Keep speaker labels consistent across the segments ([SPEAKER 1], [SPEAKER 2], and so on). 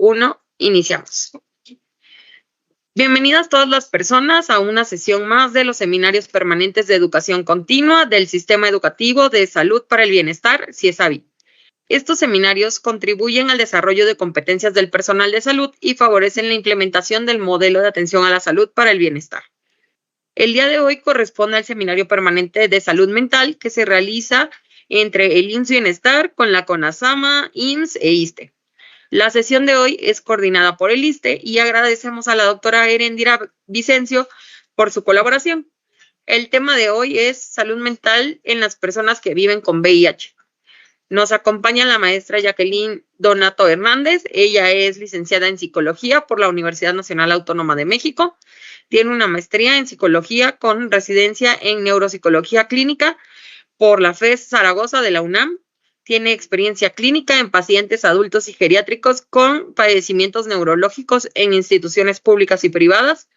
[SPEAKER 1] 1, iniciamos. Bienvenidas todas las personas a una sesión más de los seminarios permanentes de educación continua del Sistema Educativo de Salud para el Bienestar, CIESABI. Estos seminarios contribuyen al desarrollo de competencias del personal de salud y favorecen la implementación del modelo de atención a la salud para el bienestar. El día de hoy corresponde al Seminario Permanente de Salud Mental que se realiza entre el IMSS Bienestar con la CONASAMA, IMSS e ISSSTE. La sesión de hoy es coordinada por el ISSSTE y agradecemos a la doctora Erendira Vicencio por su colaboración. El tema de hoy es salud mental en las personas que viven con VIH. Nos acompaña la maestra Jacqueline Donato Hernández. Ella es licenciada en Psicología por la Universidad Nacional Autónoma de México. Tiene una maestría en Psicología con residencia en Neuropsicología Clínica por la FES Zaragoza de la UNAM. Tiene experiencia clínica en pacientes adultos y geriátricos con padecimientos neurológicos en instituciones públicas y privadas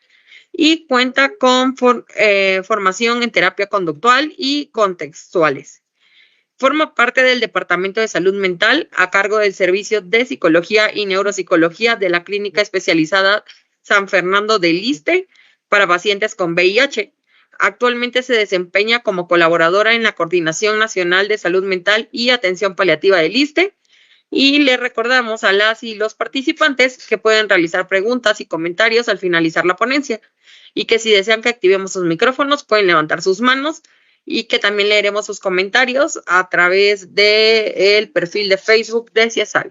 [SPEAKER 1] y cuenta con formación en terapia conductual y contextuales. Forma parte del Departamento de Salud Mental a cargo del Servicio de Psicología y Neuropsicología de la Clínica Especializada San Fernando del ISSSTE para pacientes con VIH. Actualmente se desempeña como colaboradora en la Coordinación Nacional de Salud Mental y Atención Paliativa del ISSSTE y le recordamos a las y los participantes que pueden realizar preguntas y comentarios al finalizar la ponencia y que si desean que activemos sus micrófonos pueden levantar sus manos y que también leeremos sus comentarios a través del perfil de Facebook de CIESABI.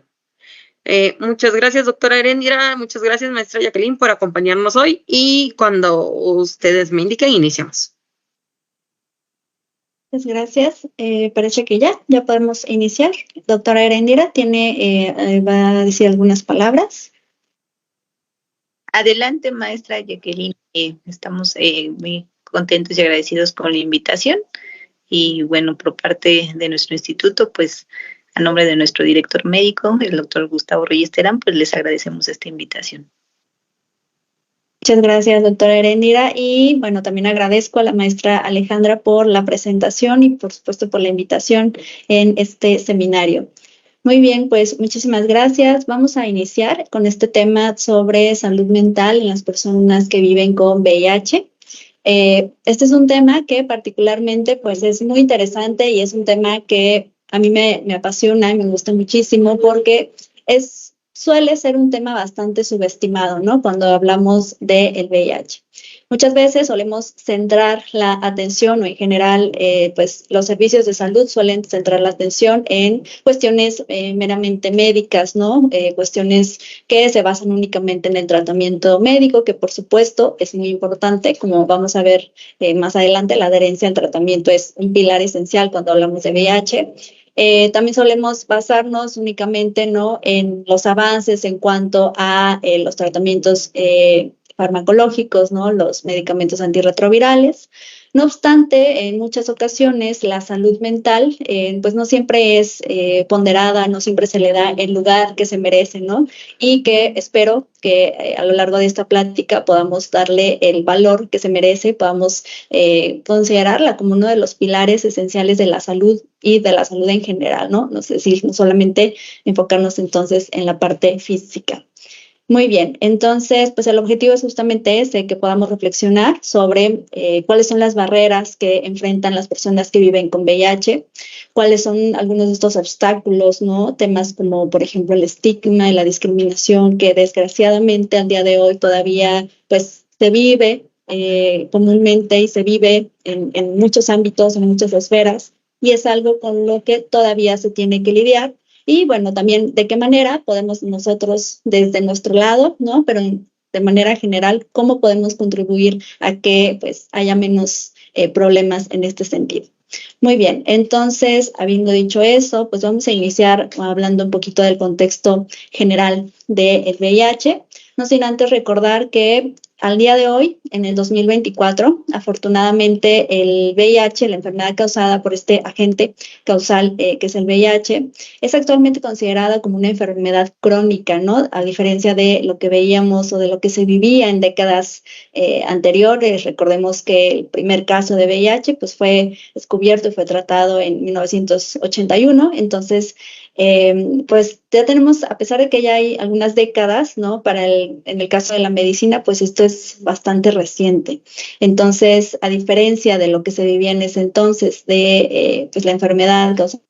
[SPEAKER 1] Muchas gracias, doctora Erendira. Muchas gracias, maestra Jacqueline, por acompañarnos hoy. Y cuando ustedes me indiquen, iniciamos.
[SPEAKER 2] Muchas gracias. Parece que ya podemos iniciar. Doctora Erendira va a decir algunas palabras.
[SPEAKER 3] Adelante, maestra Jacqueline. Estamos muy contentos y agradecidos con la invitación. Y bueno, por parte de nuestro instituto, pues a nombre de nuestro director médico, el doctor Gustavo Reyes Terán, pues les agradecemos esta invitación.
[SPEAKER 2] Muchas gracias, doctora Erendira. Y bueno, también agradezco a la maestra Alejandra por la presentación y por supuesto por la invitación en este seminario. Muy bien, pues muchísimas gracias. Vamos a iniciar con este tema sobre salud mental en las personas que viven con VIH. Este es un tema que particularmente pues es muy interesante y es un tema que a mí me apasiona y me gusta muchísimo porque suele ser un tema bastante subestimado, ¿no? Cuando hablamos del VIH. Muchas veces solemos centrar la atención o en general, pues los servicios de salud suelen centrar la atención en cuestiones meramente médicas, ¿no? Cuestiones que se basan únicamente en el tratamiento médico, que por supuesto es muy importante, como vamos a ver más adelante, la adherencia al tratamiento es un pilar esencial cuando hablamos de VIH. También solemos basarnos únicamente, ¿no?, en los avances en cuanto a los tratamientos farmacológicos, ¿no?, los medicamentos antirretrovirales. No obstante, en muchas ocasiones la salud mental pues no siempre es ponderada, no siempre se le da el lugar que se merece, ¿no? Y que espero que a lo largo de esta plática podamos darle el valor que se merece, podamos considerarla como uno de los pilares esenciales de la salud y de la salud en general, ¿no? No sé si no solamente enfocarnos entonces en la parte física. Muy bien, entonces, pues el objetivo es justamente ese, que podamos reflexionar sobre cuáles son las barreras que enfrentan las personas que viven con VIH, cuáles son algunos de estos obstáculos, ¿no? Temas como, por ejemplo, el estigma y la discriminación, que desgraciadamente al día de hoy todavía, pues, se vive comúnmente y se vive en muchos ámbitos, en muchas esferas, y es algo con lo que todavía se tiene que lidiar. Y bueno, también de qué manera podemos nosotros desde nuestro lado, ¿no? Pero de manera general, cómo podemos contribuir a que pues haya menos problemas en este sentido. Muy bien, entonces, habiendo dicho eso, pues vamos a iniciar hablando un poquito del contexto general del VIH. No sin antes recordar que al día de hoy, en el 2024, afortunadamente el VIH, la enfermedad causada por este agente causal que es el VIH, es actualmente considerada como una enfermedad crónica, ¿no? A diferencia de lo que veíamos o de lo que se vivía en décadas anteriores. Recordemos que el primer caso de VIH pues, fue descubierto y fue tratado en 1981, entonces Pues ya tenemos, a pesar de que ya hay algunas décadas, ¿no? En el caso de la medicina, pues esto es bastante reciente. Entonces, a diferencia de lo que se vivía en ese entonces, de pues la enfermedad causada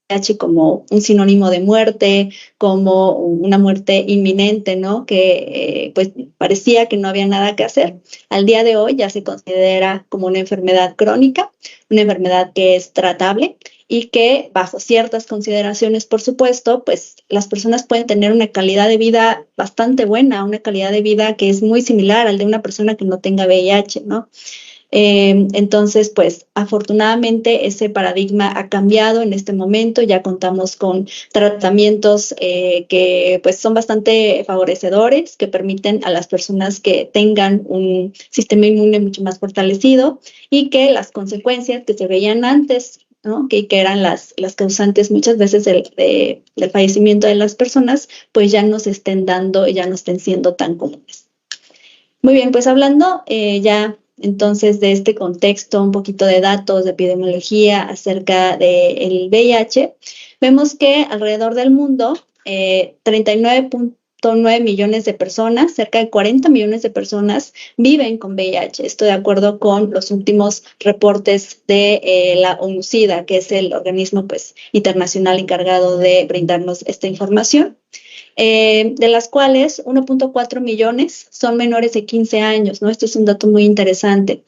[SPEAKER 2] VIH como un sinónimo de muerte, como una muerte inminente, ¿no? Que pues parecía que no había nada que hacer. Al día de hoy ya se considera como una enfermedad crónica, una enfermedad que es tratable y que bajo ciertas consideraciones, por supuesto, pues las personas pueden tener una calidad de vida bastante buena, una calidad de vida que es muy similar al de una persona que no tenga VIH, ¿no? Entonces, pues afortunadamente ese paradigma ha cambiado en este momento, ya contamos con tratamientos que pues son bastante favorecedores, que permiten a las personas que tengan un sistema inmune mucho más fortalecido y que las consecuencias que se veían antes, ¿no? que eran las causantes muchas veces del fallecimiento de las personas, pues ya no se estén dando y ya no estén siendo tan comunes. Muy bien, pues hablando ya entonces de este contexto, un poquito de datos de epidemiología acerca del VIH, vemos que alrededor del mundo 39.9 millones de personas, cerca de 40 millones de personas viven con VIH. Esto de acuerdo con los últimos reportes de la ONU-SIDA, que es el organismo pues, internacional encargado de brindarnos esta información. De las cuales 1.4 millones son menores de 15 años, ¿no? Esto es un dato muy interesante.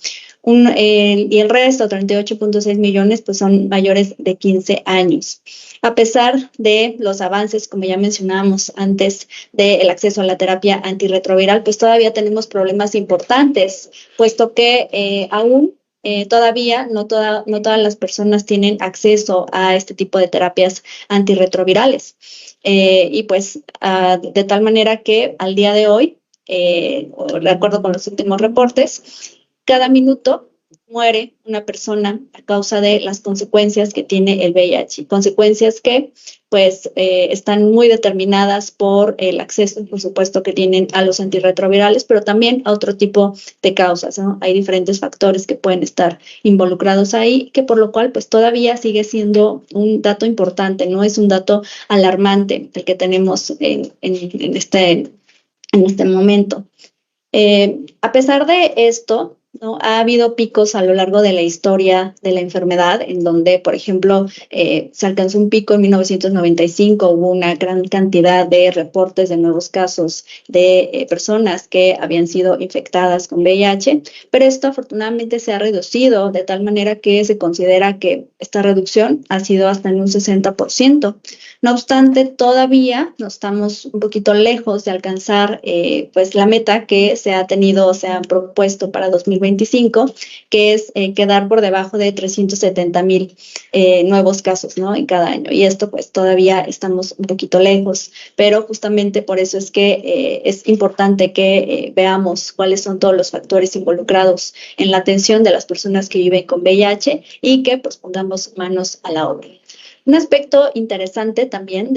[SPEAKER 2] Y el resto, 38.6 millones, pues son mayores de 15 años. A pesar de los avances, como ya mencionábamos antes, del acceso a la terapia antirretroviral, pues todavía tenemos problemas importantes, puesto que aún todavía no todas las personas tienen acceso a este tipo de terapias antirretrovirales. Y pues de tal manera que al día de hoy, de acuerdo con los últimos reportes, cada minuto muere una persona a causa de las consecuencias que tiene el VIH, consecuencias que pues están muy determinadas por el acceso, por supuesto, que tienen a los antirretrovirales, pero también a otro tipo de causas, ¿no? Hay diferentes factores que pueden estar involucrados ahí, que por lo cual pues todavía sigue siendo un dato importante, no es un dato alarmante el que tenemos en este momento. A pesar de esto, ¿no? Ha habido picos a lo largo de la historia de la enfermedad, en donde, por ejemplo, se alcanzó un pico en 1995, hubo una gran cantidad de reportes de nuevos casos de personas que habían sido infectadas con VIH, pero esto afortunadamente se ha reducido de tal manera que se considera que esta reducción ha sido hasta en un 60%. No obstante, todavía nos estamos un poquito lejos de alcanzar pues la meta que se ha propuesto para 2025, que es quedar por debajo de 370,000 nuevos casos, ¿no? En cada año. Y esto pues todavía estamos un poquito lejos, pero justamente por eso es que es importante que veamos cuáles son todos los factores involucrados en la atención de las personas que viven con VIH y que pues pongamos manos a la obra. Un aspecto interesante también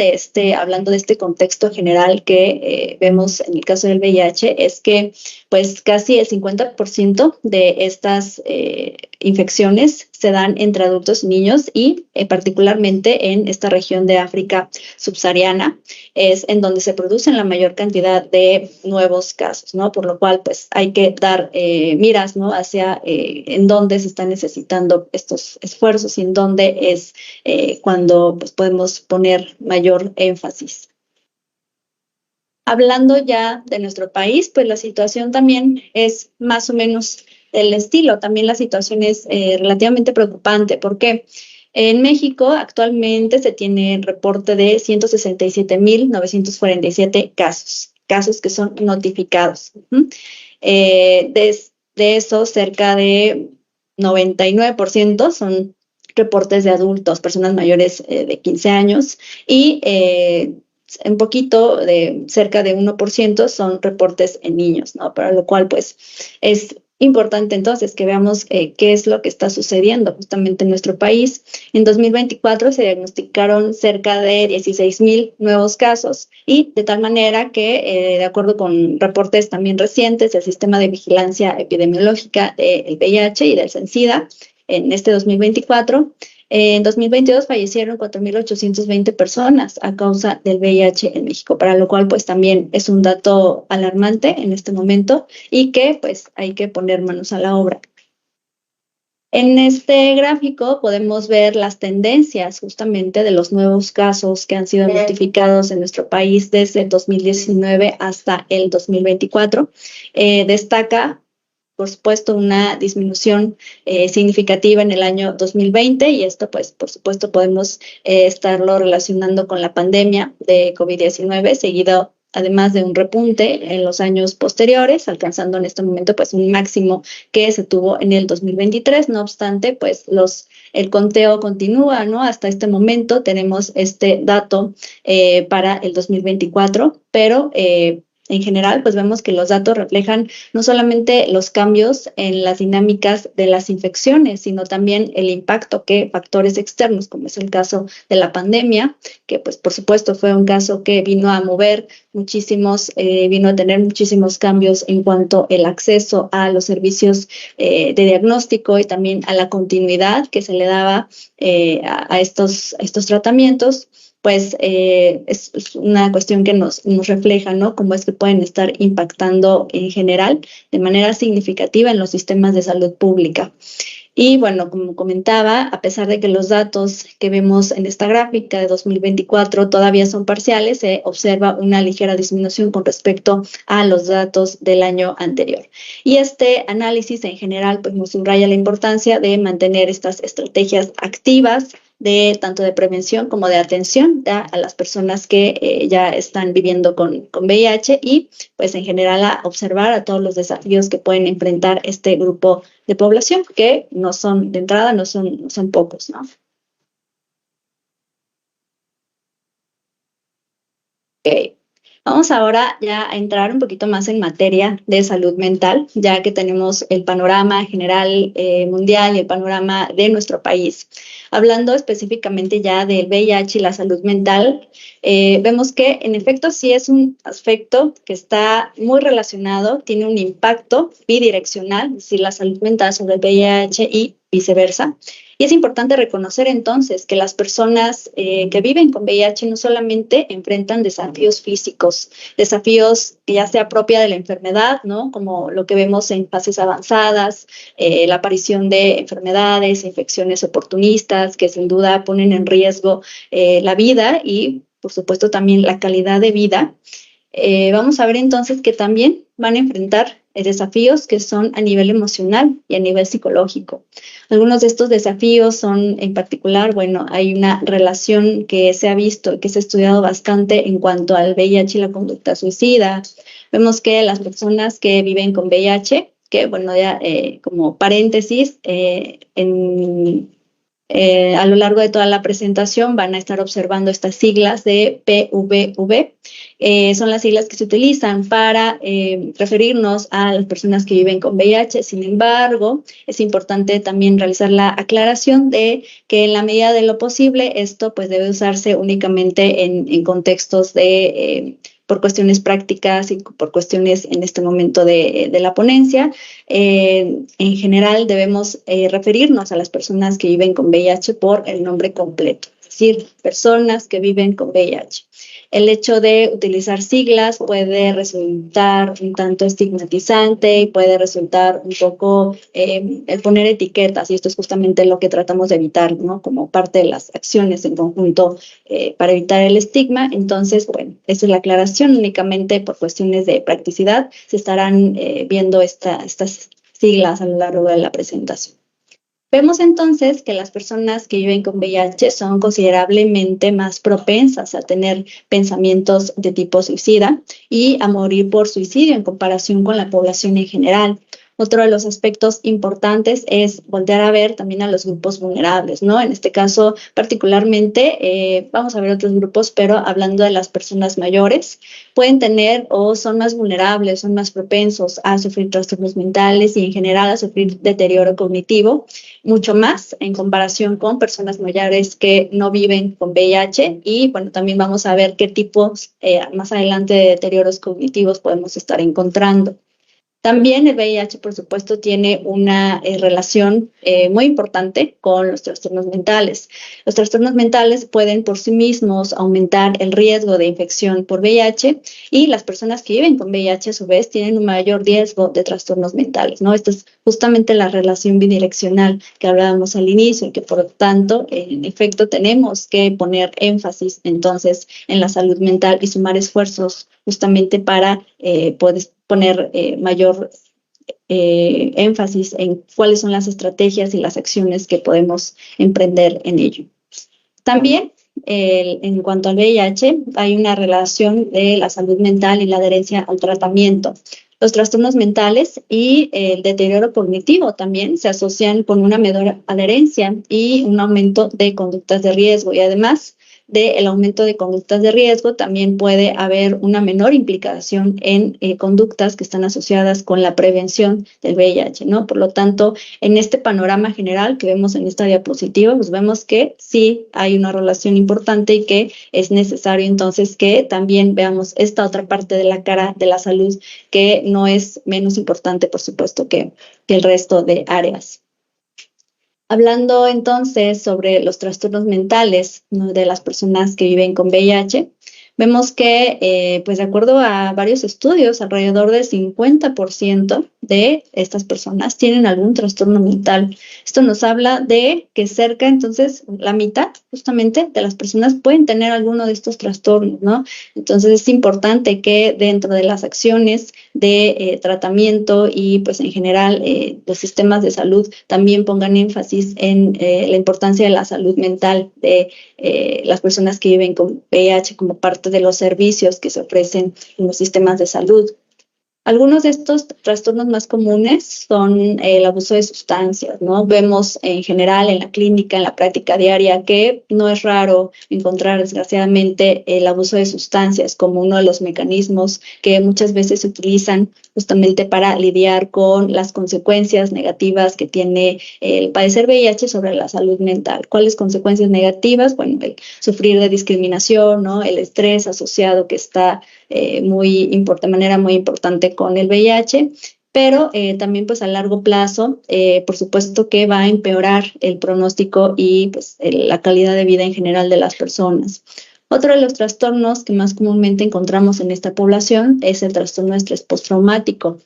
[SPEAKER 2] hablando de este contexto general que vemos en el caso del VIH, es que pues casi el 50% de estas infecciones se dan entre adultos y niños y particularmente en esta región de África subsahariana es en donde se producen la mayor cantidad de nuevos casos, ¿no? Por lo cual pues hay que dar miras, ¿no? Hacia en dónde se están necesitando estos esfuerzos y en dónde es cuando pues, podemos poner mayor énfasis. Hablando ya de nuestro país, pues la situación también es más o menos del estilo. También la situación es relativamente preocupante. ¿Por qué? En México actualmente se tiene el reporte de 167,947 casos que son notificados. De eso, cerca de 99% son reportes de adultos, personas mayores de 15 años y un poquito cerca de 1% son reportes en niños, ¿no? Para lo cual pues es importante entonces que veamos qué es lo que está sucediendo justamente en nuestro país. En 2024 se diagnosticaron cerca de 16,000 nuevos casos y de tal manera que de acuerdo con reportes también recientes del Sistema de Vigilancia Epidemiológica del VIH y del SENSIDA, en este 2024 En 2022 fallecieron 4.820 personas a causa del VIH en México, para lo cual pues también es un dato alarmante en este momento y que pues hay que poner manos a la obra. En este gráfico podemos ver las tendencias justamente de los nuevos casos que han sido notificados en nuestro país desde el 2019 hasta el 2024. Destaca, por supuesto, una disminución significativa en el año 2020 y esto, pues, por supuesto, podemos estarlo relacionando con la pandemia de COVID-19, seguido además de un repunte en los años posteriores, alcanzando en este momento pues un máximo que se tuvo en el 2023. No obstante, pues el conteo continúa, ¿no? Hasta este momento tenemos este dato para el 2024, pero en general, pues vemos que los datos reflejan no solamente los cambios en las dinámicas de las infecciones, sino también el impacto que factores externos, como es el caso de la pandemia, que pues por supuesto fue un caso que vino a mover vino a tener muchísimos cambios en cuanto al acceso a los servicios de diagnóstico y también a la continuidad que se le daba a estos tratamientos. Pues es una cuestión que nos refleja, ¿no? Cómo es que pueden estar impactando en general de manera significativa en los sistemas de salud pública. Y bueno, como comentaba, a pesar de que los datos que vemos en esta gráfica de 2024 todavía son parciales, se observa una ligera disminución con respecto a los datos del año anterior. Y este análisis en general pues nos subraya la importancia de mantener estas estrategias activas tanto de prevención como de atención a las personas que ya están viviendo con VIH y pues en general a observar a todos los desafíos que pueden enfrentar este grupo de población, que no son de entrada, no son pocos, ¿no? Okay. Vamos ahora ya a entrar un poquito más en materia de salud mental, ya que tenemos el panorama general mundial y el panorama de nuestro país. Hablando específicamente ya del VIH y la salud mental, vemos que en efecto sí es un aspecto que está muy relacionado, tiene un impacto bidireccional, es decir, la salud mental sobre el VIH y viceversa. Y es importante reconocer entonces que las personas que viven con VIH no solamente enfrentan desafíos físicos, desafíos que ya sea propia de la enfermedad, ¿no? Como lo que vemos en fases avanzadas, la aparición de enfermedades, infecciones oportunistas que sin duda ponen en riesgo la vida y, por supuesto, también la calidad de vida. Vamos a ver entonces que también van a enfrentar desafíos que son a nivel emocional y a nivel psicológico. Algunos de estos desafíos son en particular, bueno, hay una relación que se ha visto y que se ha estudiado bastante en cuanto al VIH y la conducta suicida. Vemos que las personas que viven con VIH, que bueno, ya como paréntesis, a lo largo de toda la presentación van a estar observando estas siglas de PVV. Son las siglas que se utilizan para referirnos a las personas que viven con VIH. Sin embargo, es importante también realizar la aclaración de que en la medida de lo posible esto pues debe usarse únicamente en contextos por cuestiones prácticas y por cuestiones en este momento de la ponencia. En general debemos referirnos a las personas que viven con VIH por el nombre completo, es decir, personas que viven con VIH. El hecho de utilizar siglas puede resultar un tanto estigmatizante y puede resultar un poco el poner etiquetas, y esto es justamente lo que tratamos de evitar, ¿no? Como parte de las acciones en conjunto para evitar el estigma. Entonces, bueno, esa es la aclaración. Únicamente por cuestiones de practicidad se estarán viendo estas siglas a lo largo de la presentación. Vemos entonces que las personas que viven con VIH son considerablemente más propensas a tener pensamientos de tipo suicida y a morir por suicidio en comparación con la población en general. Otro de los aspectos importantes es voltear a ver también a los grupos vulnerables, ¿no? En este caso, particularmente, vamos a ver otros grupos, pero hablando de las personas mayores, pueden tener o son más vulnerables, son más propensos a sufrir trastornos mentales y en general a sufrir deterioro cognitivo, mucho más en comparación con personas mayores que no viven con VIH. Y bueno, también vamos a ver qué tipos más adelante de deterioros cognitivos podemos estar encontrando. También el VIH, por supuesto, tiene una relación muy importante con los trastornos mentales. Los trastornos mentales pueden por sí mismos aumentar el riesgo de infección por VIH y las personas que viven con VIH a su vez tienen un mayor riesgo de trastornos mentales, ¿no? Esta es justamente la relación bidireccional que hablábamos al inicio y que por lo tanto, en efecto, tenemos que poner énfasis entonces en la salud mental y sumar esfuerzos justamente para poder poner mayor énfasis en cuáles son las estrategias y las acciones que podemos emprender en ello. También, en cuanto al VIH, hay una relación de la salud mental y la adherencia al tratamiento. Los trastornos mentales y el deterioro cognitivo también se asocian con una menor adherencia y un aumento de conductas de riesgo. Y además del aumento de conductas de riesgo, también puede haber una menor implicación en conductas que están asociadas con la prevención del VIH, ¿no? Por lo tanto, en este panorama general que vemos en esta diapositiva, pues vemos que sí hay una relación importante y que es necesario entonces que también veamos esta otra parte de la cara de la salud que no es menos importante, por supuesto, que el resto de áreas. Hablando entonces sobre los trastornos mentales, ¿no?, de las personas que viven con VIH, vemos que, pues de acuerdo a varios estudios, alrededor del 50% de estas personas tienen algún trastorno mental. Esto nos habla de que cerca, entonces, la mitad justamente de las personas pueden tener alguno de estos trastornos, ¿no? Entonces es importante que dentro de las acciones de tratamiento y pues en general los sistemas de salud también pongan énfasis en la importancia de la salud mental de las personas que viven con VIH como parte de los servicios que se ofrecen en los sistemas de salud. Algunos de estos trastornos más comunes son el abuso de sustancias, ¿no? Vemos en general en la clínica, en la práctica diaria, que no es raro encontrar desgraciadamente el abuso de sustancias como uno de los mecanismos que muchas veces se utilizan justamente para lidiar con las consecuencias negativas que tiene el padecer VIH sobre la salud mental. ¿Cuáles consecuencias negativas? Bueno, el sufrir de discriminación, ¿no? El estrés asociado que está de manera muy importante con el VIH, pero también pues a largo plazo, por supuesto que va a empeorar el pronóstico y pues la calidad de vida en general de las personas. Otro de los trastornos que más comúnmente encontramos en esta población es el trastorno de estrés postraumático.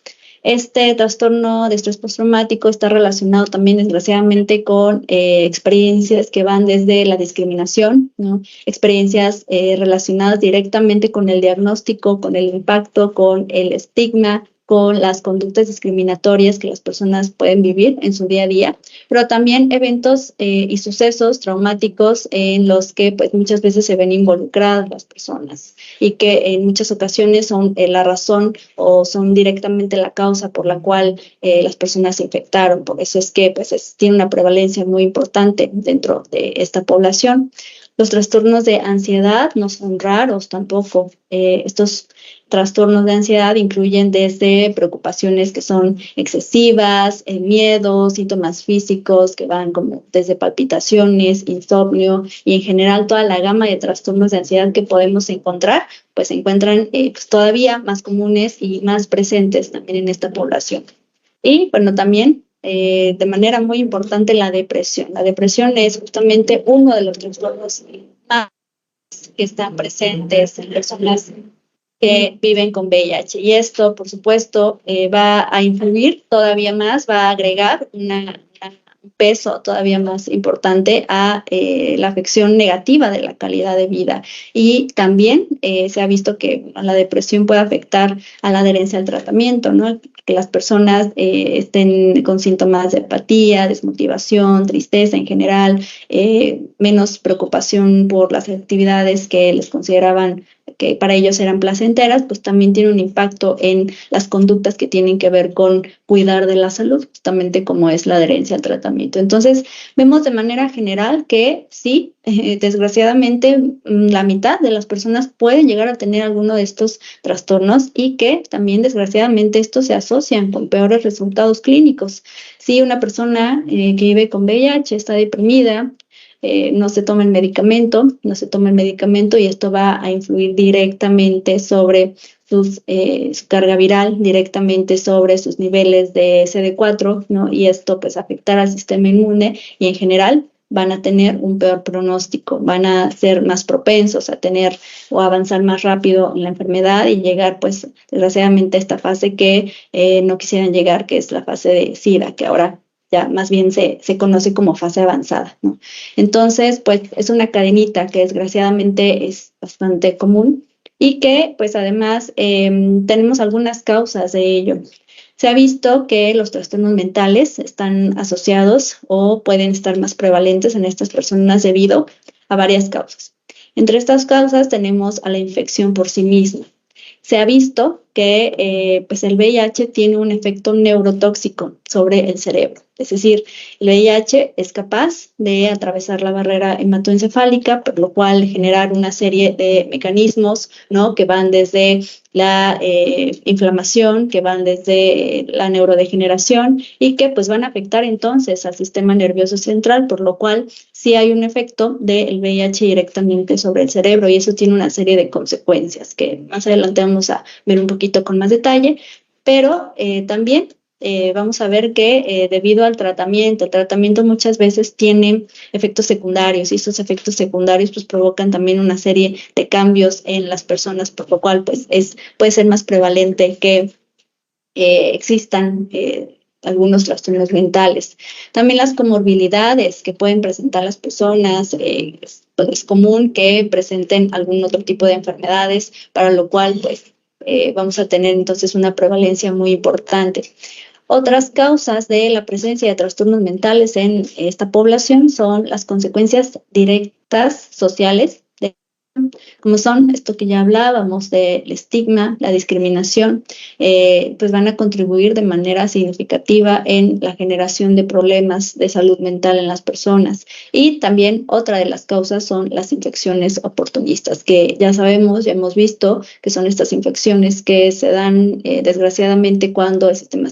[SPEAKER 2] Este trastorno de estrés postraumático está relacionado también, desgraciadamente, con experiencias que van desde la discriminación, ¿no? Experiencias relacionadas directamente con el diagnóstico, con el impacto, con el estigma, con las conductas discriminatorias que las personas pueden vivir en su día a día, pero también eventos y sucesos traumáticos en los que pues, muchas veces se ven involucradas las personas y que en muchas ocasiones son la razón o son directamente la causa por la cual las personas se infectaron. Por eso es que pues, tiene una prevalencia muy importante dentro de esta población. Los trastornos de ansiedad no son raros tampoco. Estos trastornos de ansiedad incluyen desde preocupaciones que son excesivas, el miedo, síntomas físicos que van como desde palpitaciones, insomnio y en general toda la gama de trastornos de ansiedad que podemos encontrar, pues se encuentran pues todavía más comunes y más presentes también en esta población. Y bueno, también de manera muy importante la depresión. La depresión es justamente uno de los trastornos más que están presentes en personas que viven con VIH. Y esto, por supuesto, va a influir todavía más, va a agregar un peso todavía más importante a la afección negativa de la calidad de vida. Y también se ha visto que la depresión puede afectar a la adherencia al tratamiento, ¿no? Que las personas estén con síntomas de apatía, desmotivación, tristeza en general, menos preocupación por las actividades que les consideraban que para ellos eran placenteras, pues también tiene un impacto en las conductas que tienen que ver con cuidar de la salud, justamente como es la adherencia al tratamiento. Entonces, vemos de manera general que sí, desgraciadamente, la mitad de las personas pueden llegar a tener alguno de estos trastornos y que también, desgraciadamente, estos se asocian con peores resultados clínicos. Si una persona que vive con VIH está deprimida, no se toma el medicamento, y esto va a influir directamente sobre su carga viral, directamente sobre sus niveles de CD4, ¿no? Y esto pues afectará al sistema inmune y en general van a tener un peor pronóstico, van a ser más propensos a tener o avanzar más rápido en la enfermedad y llegar pues desgraciadamente a esta fase que no quisieran llegar, que es la fase de SIDA, que ahora ya más bien se conoce como fase avanzada, ¿no? Entonces, pues es una cadenita que desgraciadamente es bastante común y que pues además tenemos algunas causas de ello. Se ha visto que los trastornos mentales están asociados o pueden estar más prevalentes en estas personas debido a varias causas. Entre estas causas tenemos a la infección por sí misma. Se ha visto que pues el VIH tiene un efecto neurotóxico sobre el cerebro. Es decir, el VIH es capaz de atravesar la barrera hematoencefálica, por lo cual generar una serie de mecanismos, ¿no? Que van desde la inflamación, que van desde la neurodegeneración y que pues van a afectar entonces al sistema nervioso central, por lo cual sí hay un efecto del VIH directamente sobre el cerebro y eso tiene una serie de consecuencias que más adelante vamos a ver un poquito con más detalle, pero también vamos a ver que debido al tratamiento, el tratamiento muchas veces tiene efectos secundarios y esos efectos secundarios pues provocan también una serie de cambios en las personas, por lo cual pues puede ser más prevalente que existan algunos trastornos mentales. También las comorbilidades que pueden presentar las personas, pues es común que presenten algún otro tipo de enfermedades, para lo cual pues vamos a tener entonces una prevalencia muy importante. Otras causas de la presencia de trastornos mentales en esta población son las consecuencias directas sociales, como son esto que ya hablábamos del estigma, la discriminación, pues van a contribuir de manera significativa en la generación de problemas de salud mental en las personas. Y también otra de las causas son las infecciones oportunistas, que ya sabemos, ya hemos visto que son estas infecciones que se dan desgraciadamente cuando el sistema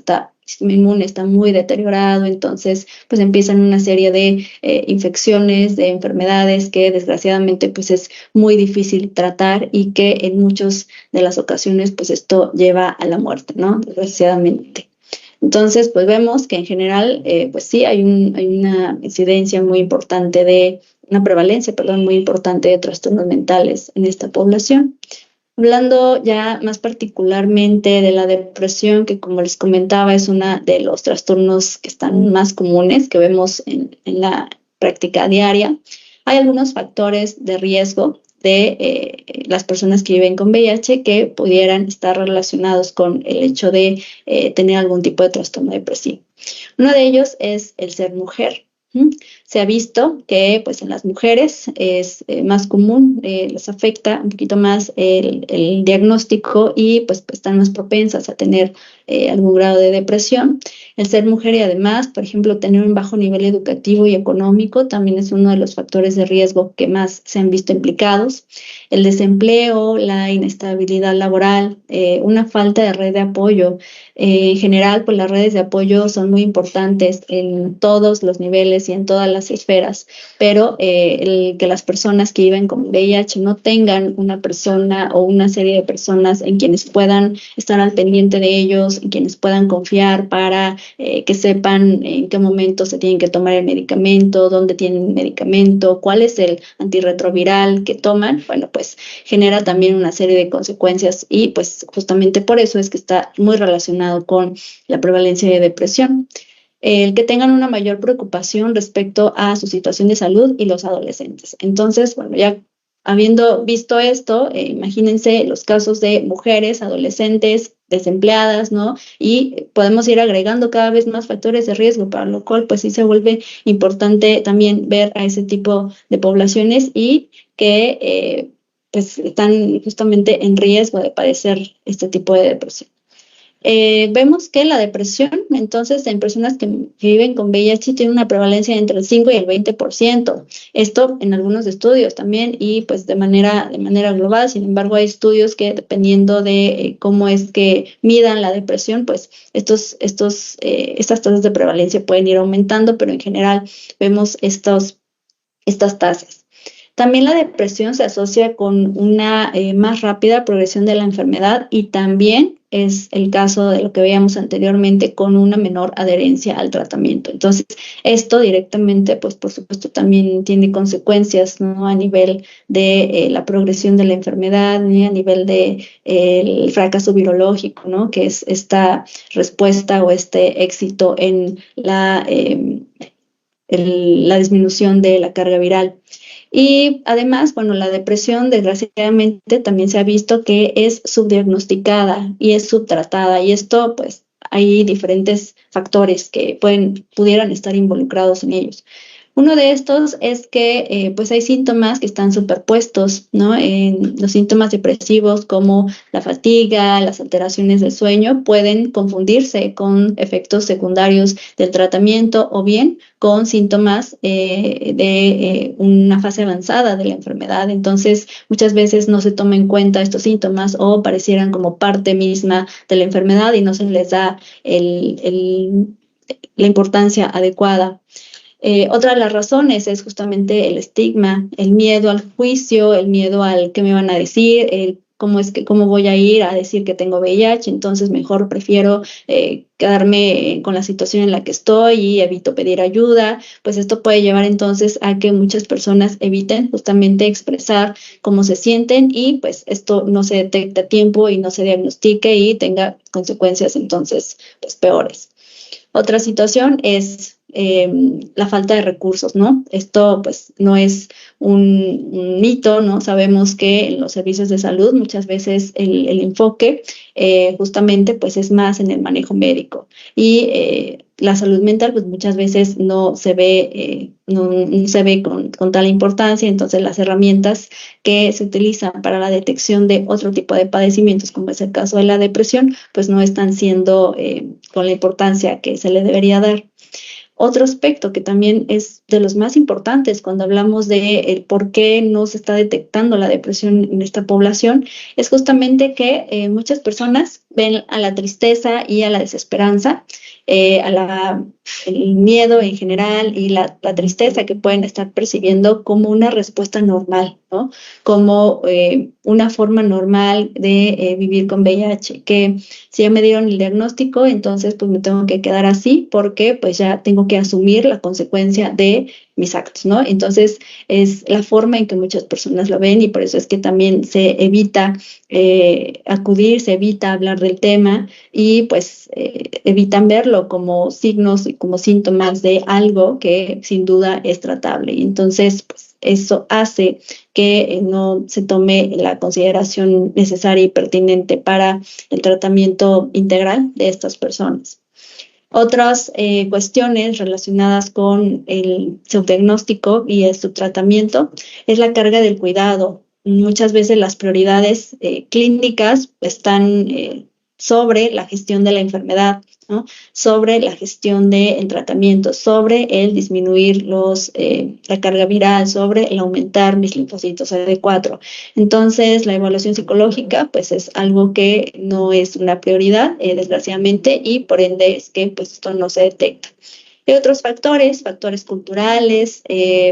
[SPEAKER 2] inmune está muy deteriorado, entonces pues empiezan una serie de infecciones, de enfermedades que desgraciadamente pues es muy difícil tratar y que en muchas de las ocasiones pues esto lleva a la muerte, ¿no? Desgraciadamente. Entonces pues vemos que en general pues sí hay una incidencia muy importante una prevalencia, muy importante de trastornos mentales en esta población. Hablando ya más particularmente de la depresión, que como les comentaba es uno de los trastornos que están más comunes, que vemos en la práctica diaria, hay algunos factores de riesgo de las personas que viven con VIH que pudieran estar relacionados con el hecho de tener algún tipo de trastorno depresivo. Uno de ellos es el ser mujer. Se ha visto que pues en las mujeres es más común, les afecta un poquito más el diagnóstico y pues están más propensas a tener algún grado de depresión. El ser mujer y además, por ejemplo, tener un bajo nivel educativo y económico también es uno de los factores de riesgo que más se han visto implicados. El desempleo, la inestabilidad laboral, una falta de red de apoyo. En general, pues las redes de apoyo son muy importantes en todos los niveles y en todas las esferas, pero el que las personas que viven con VIH no tengan una persona o una serie de personas en quienes puedan estar al pendiente de ellos, en quienes puedan confiar para que sepan en qué momento se tienen que tomar el medicamento, dónde tienen el medicamento, cuál es el antirretroviral que toman, bueno, pues genera también una serie de consecuencias y pues justamente por eso es que está muy relacionado con la prevalencia de depresión. El que tengan una mayor preocupación respecto a su situación de salud y los adolescentes. Entonces, bueno, ya habiendo visto esto, imagínense los casos de mujeres, adolescentes, desempleadas, ¿no? Y podemos ir agregando cada vez más factores de riesgo, para lo cual pues sí se vuelve importante también ver a ese tipo de poblaciones y que pues están justamente en riesgo de padecer este tipo de depresión. Vemos que la depresión, entonces, en personas que viven con VIH tiene una prevalencia entre el 5 y el 20%. Esto en algunos estudios también y pues de manera global. Sin embargo, hay estudios que dependiendo de cómo es que midan la depresión, pues estas tasas de prevalencia pueden ir aumentando, pero en general vemos estos estas tasas. También la depresión se asocia con una más rápida progresión de la enfermedad y también es el caso de lo que veíamos anteriormente con una menor adherencia al tratamiento. Entonces, esto directamente, pues por supuesto, también tiene consecuencias, ¿no? A nivel de la progresión de la enfermedad, y a nivel de el fracaso virológico, ¿no? Que es esta respuesta o este éxito en la disminución de la carga viral. Y además, bueno, la depresión desgraciadamente también se ha visto que es subdiagnosticada y es subtratada y esto pues hay diferentes factores que pudieran estar involucrados en ellos. Uno de estos es que pues hay síntomas que están superpuestos, ¿no? En los síntomas depresivos como la fatiga, las alteraciones del sueño pueden confundirse con efectos secundarios del tratamiento o bien con síntomas de una fase avanzada de la enfermedad. Entonces, muchas veces no se toma en cuenta estos síntomas o parecieran como parte misma de la enfermedad y no se les da la importancia adecuada. Otra de las razones es justamente el estigma, el miedo al juicio, el miedo al qué me van a decir, cómo voy a ir a decir que tengo VIH, entonces mejor prefiero quedarme con la situación en la que estoy y evito pedir ayuda. Pues esto puede llevar entonces a que muchas personas eviten justamente expresar cómo se sienten y pues esto no se detecta a tiempo y no se diagnostique y tenga consecuencias entonces pues peores. Otra situación es la falta de recursos, ¿no? Esto pues no es un mito, ¿no? Sabemos que en los servicios de salud muchas veces el enfoque justamente pues es más en el manejo médico y la salud mental pues muchas veces no se ve, no se ve con tal importancia, entonces las herramientas que se utilizan para la detección de otro tipo de padecimientos, como es el caso de la depresión, pues no están siendo con la importancia que se le debería dar. Otro aspecto que también es de los más importantes cuando hablamos de por qué no se está detectando la depresión en esta población es justamente que muchas personas ven a la tristeza y a la desesperanza, el miedo en general y la tristeza que pueden estar percibiendo como una respuesta normal, ¿no? Como una forma normal de vivir con VIH, que si ya me dieron el diagnóstico, entonces pues me tengo que quedar así porque pues ya tengo que asumir la consecuencia de mis actos, ¿no? Entonces es la forma en que muchas personas lo ven y por eso es que también se evita acudir, se evita hablar del tema y pues evitan verlo como signos y como síntomas de algo que sin duda es tratable. Y entonces pues eso hace que no se tome la consideración necesaria y pertinente para el tratamiento integral de estas personas. Otras cuestiones relacionadas con el subdiagnóstico y el subtratamiento es la carga del cuidado. Muchas veces las prioridades clínicas están sobre la gestión de la enfermedad, ¿no? Sobre la gestión del tratamiento, sobre el disminuir la carga viral, sobre el aumentar mis linfocitos CD4. Entonces, la evaluación psicológica, pues es algo que no es una prioridad, desgraciadamente, y por ende es que pues esto no se detecta. Hay otros factores culturales,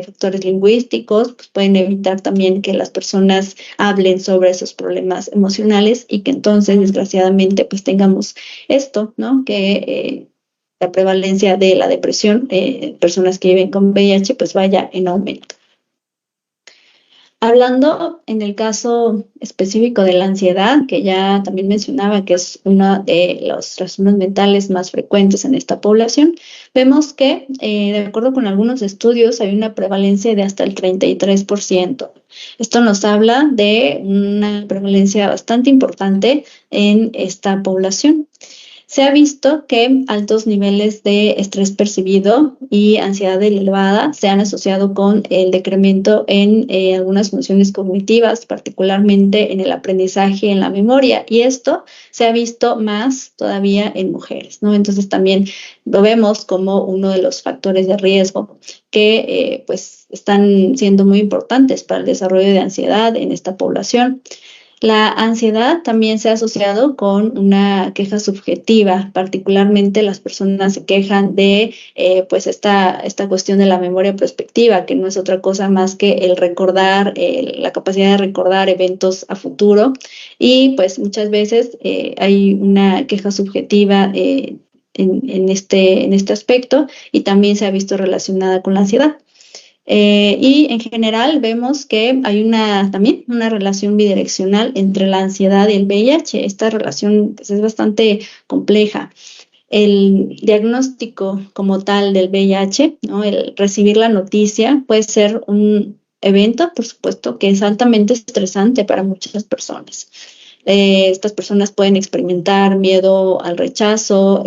[SPEAKER 2] factores lingüísticos, pues pueden evitar también que las personas hablen sobre esos problemas emocionales y que entonces, desgraciadamente, pues tengamos esto, ¿no? Que la prevalencia de la depresión, personas que viven con VIH, pues vaya en aumento. Hablando en el caso específico de la ansiedad, que ya también mencionaba que es uno de los trastornos mentales más frecuentes en esta población, vemos que, de acuerdo con algunos estudios, hay una prevalencia de hasta el 33%. Esto nos habla de una prevalencia bastante importante en esta población. Se ha visto que altos niveles de estrés percibido y ansiedad elevada se han asociado con el decremento en algunas funciones cognitivas, particularmente en el aprendizaje y en la memoria. Y esto se ha visto más todavía en mujeres, ¿no? Entonces también lo vemos como uno de los factores de riesgo que pues están siendo muy importantes para el desarrollo de ansiedad en esta población. La ansiedad también se ha asociado con una queja subjetiva, particularmente las personas se quejan de pues esta cuestión de la memoria prospectiva, que no es otra cosa más que el recordar, la capacidad de recordar eventos a futuro, y pues muchas veces hay una queja subjetiva en este aspecto, y también se ha visto relacionada con la ansiedad. Y en general vemos que hay también una relación bidireccional entre la ansiedad y el VIH. Esta relación pues, es bastante compleja. El diagnóstico como tal del VIH, ¿no? El recibir la noticia puede ser un evento, por supuesto, que es altamente estresante para muchas personas. Estas personas pueden experimentar miedo al rechazo,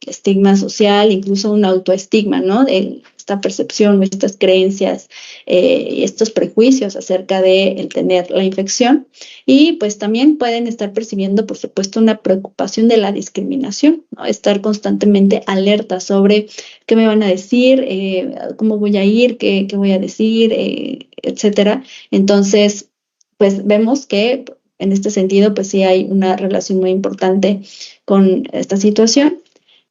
[SPEAKER 2] estigma social, incluso un autoestigma, ¿no? Esta percepción, estas creencias y estos prejuicios acerca de el tener la infección. Y pues también pueden estar percibiendo, por supuesto, una preocupación de la discriminación, ¿no? Estar constantemente alerta sobre qué me van a decir, cómo voy a ir, qué voy a decir, etcétera. Entonces, pues vemos que en este sentido, pues sí hay una relación muy importante con esta situación.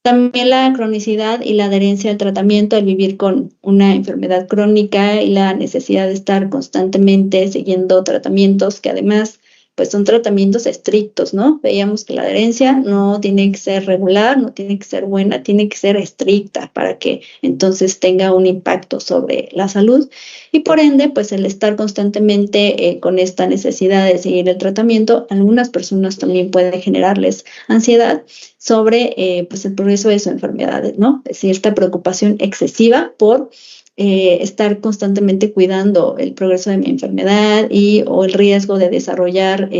[SPEAKER 2] También la cronicidad y la adherencia al tratamiento, el vivir con una enfermedad crónica y la necesidad de estar constantemente siguiendo tratamientos que además pues son tratamientos estrictos, ¿no? Veíamos que la adherencia no tiene que ser regular, no tiene que ser buena, tiene que ser estricta para que entonces tenga un impacto sobre la salud. Y por ende, pues el estar constantemente con esta necesidad de seguir el tratamiento, a algunas personas también puede generarles ansiedad sobre pues el progreso de sus enfermedades, ¿no? Es decir, esta preocupación excesiva por estar constantemente cuidando el progreso de mi enfermedad o el riesgo de desarrollar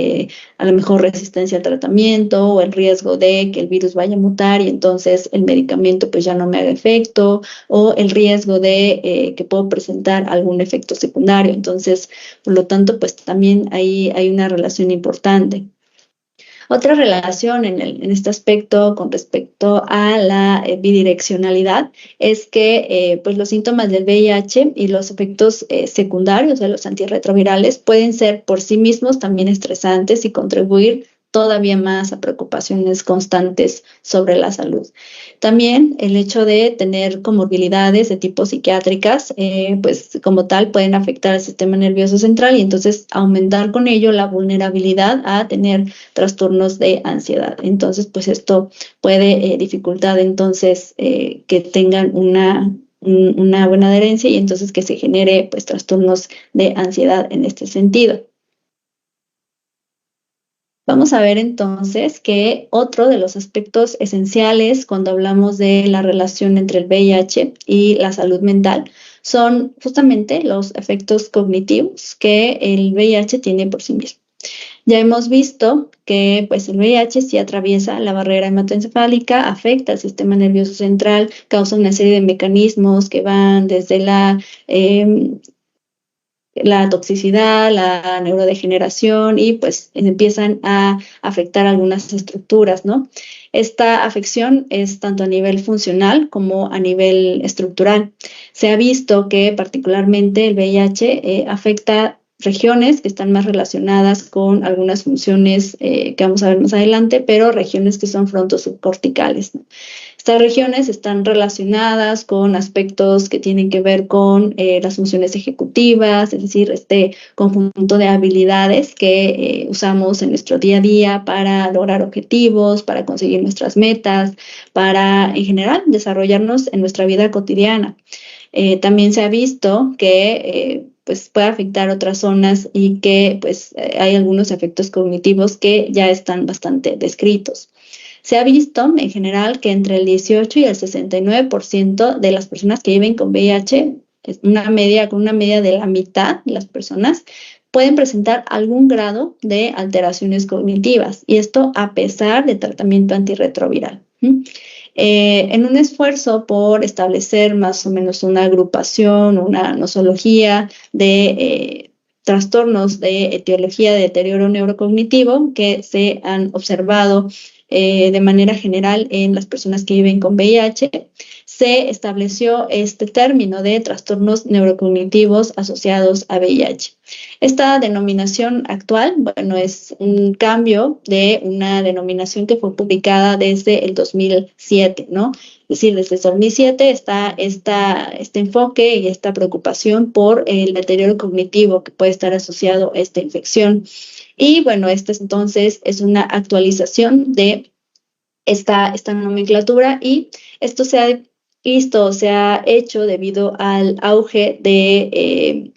[SPEAKER 2] a lo mejor resistencia al tratamiento o el riesgo de que el virus vaya a mutar y entonces el medicamento pues ya no me haga efecto o el riesgo de que puedo presentar algún efecto secundario. Entonces, por lo tanto, pues también ahí hay una relación importante. Otra relación en este aspecto con respecto a la bidireccionalidad es que pues los síntomas del VIH y los efectos secundarios de los antirretrovirales pueden ser por sí mismos también estresantes y contribuir todavía más a preocupaciones constantes sobre la salud. También el hecho de tener comorbilidades de tipo psiquiátricas, pues como tal pueden afectar al sistema nervioso central y entonces aumentar con ello la vulnerabilidad a tener trastornos de ansiedad. Entonces, pues esto puede dificultar entonces que tengan una buena adherencia y entonces que se genere pues trastornos de ansiedad en este sentido. Vamos a ver entonces que otro de los aspectos esenciales cuando hablamos de la relación entre el VIH y la salud mental son justamente los efectos cognitivos que el VIH tiene por sí mismo. Ya hemos visto que pues, el VIH sí atraviesa la barrera hematoencefálica, afecta al sistema nervioso central, causa una serie de mecanismos que van desde la toxicidad, la neurodegeneración y pues empiezan a afectar algunas estructuras, ¿no? Esta afección es tanto a nivel funcional como a nivel estructural. Se ha visto que particularmente el VIH afecta regiones que están más relacionadas con algunas funciones que vamos a ver más adelante, pero regiones que son frontosubcorticales, ¿no? Estas regiones están relacionadas con aspectos que tienen que ver con las funciones ejecutivas, es decir, este conjunto de habilidades que usamos en nuestro día a día para lograr objetivos, para conseguir nuestras metas, para, en general, desarrollarnos en nuestra vida cotidiana. También se ha visto que pues puede afectar otras zonas y que pues hay algunos efectos cognitivos que ya están bastante descritos. Se ha visto en general que entre el 18 y el 69% de las personas que viven con VIH, con una media de la mitad de las personas, pueden presentar algún grado de alteraciones cognitivas, y esto a pesar de tratamiento antirretroviral. En un esfuerzo por establecer más o menos una agrupación, una nosología de trastornos de etiología de deterioro neurocognitivo que se han observado de manera general en las personas que viven con VIH, se estableció este término de trastornos neurocognitivos asociados a VIH. Esta denominación actual, bueno, es un cambio de una denominación que fue publicada desde el 2007, ¿no? Es decir, desde el 2007 está este enfoque y esta preocupación por el deterioro cognitivo que puede estar asociado a esta infección. Y bueno, esta entonces es una actualización de esta nomenclatura, y esto se ha hecho debido al auge de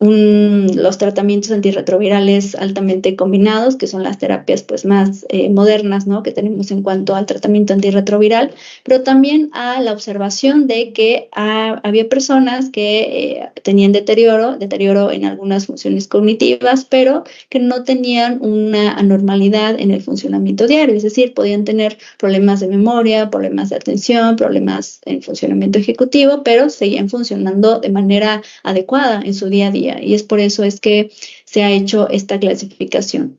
[SPEAKER 2] los tratamientos antirretrovirales altamente combinados, que son las terapias pues más modernas, ¿no?, que tenemos en cuanto al tratamiento antirretroviral, pero también a la observación de que había personas que tenían deterioro en algunas funciones cognitivas, pero que no tenían una anormalidad en el funcionamiento diario, es decir, podían tener problemas de memoria, problemas de atención, problemas en funcionamiento ejecutivo, pero seguían funcionando de manera adecuada en su día a día, y es por eso es que se ha hecho esta clasificación.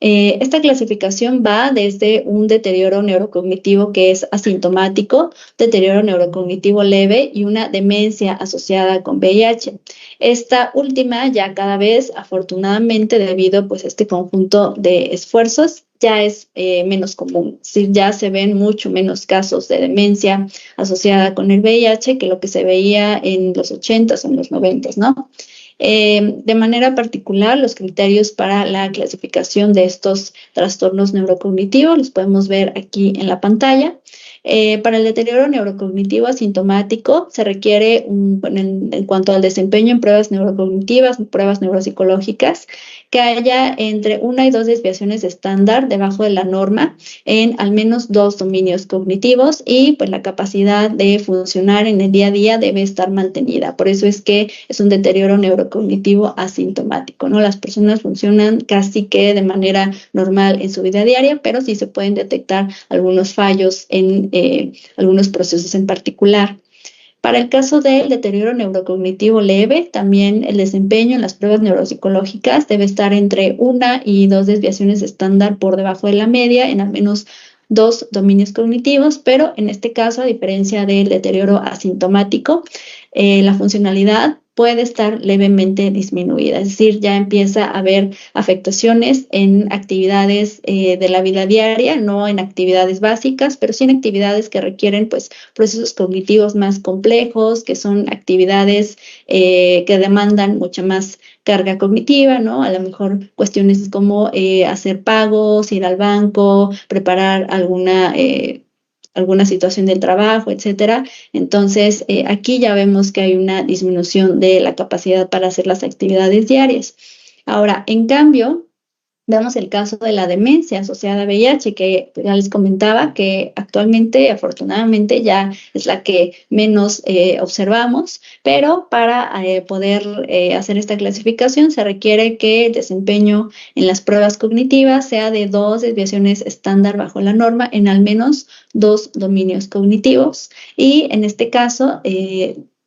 [SPEAKER 2] Esta clasificación va desde un deterioro neurocognitivo que es asintomático, deterioro neurocognitivo leve y una demencia asociada con VIH. Esta última ya cada vez, afortunadamente, debido pues a este conjunto de esfuerzos, ya es menos común. Sí, ya se ven mucho menos casos de demencia asociada con el VIH que lo que se veía en los 80s o en los 90s, ¿no? De manera particular, los criterios para la clasificación de estos trastornos neurocognitivos los podemos ver aquí en la pantalla. Para el deterioro neurocognitivo asintomático se requiere, en cuanto al desempeño en pruebas neurocognitivas, pruebas neuropsicológicas, que haya entre 1 y 2 desviaciones estándar debajo de la norma en al menos 2 dominios cognitivos, y pues la capacidad de funcionar en el día a día debe estar mantenida. Por eso es que es un deterioro neurocognitivo asintomático, ¿no? Las personas funcionan casi que de manera normal en su vida diaria, pero sí se pueden detectar algunos fallos en algunos procesos en particular. Para el caso del deterioro neurocognitivo leve, también el desempeño en las pruebas neuropsicológicas debe estar entre 1 y 2 desviaciones estándar por debajo de la media en al menos 2 dominios cognitivos, pero en este caso, a diferencia del deterioro asintomático, la funcionalidad puede estar levemente disminuida, es decir, ya empieza a haber afectaciones en actividades de la vida diaria, no en actividades básicas, pero sí en actividades que requieren pues procesos cognitivos más complejos, que son actividades que demandan mucha más carga cognitiva, ¿no? A lo mejor cuestiones como hacer pagos, ir al banco, preparar alguna situación del trabajo, etcétera. Entonces, aquí ya vemos que hay una disminución de la capacidad para hacer las actividades diarias. Ahora, en cambio, vemos el caso de la demencia asociada a VIH, que ya les comentaba que actualmente, afortunadamente, ya es la que menos observamos, pero para poder hacer esta clasificación se requiere que el desempeño en las pruebas cognitivas sea de 2 desviaciones estándar bajo la norma en al menos 2 dominios cognitivos, y en este caso,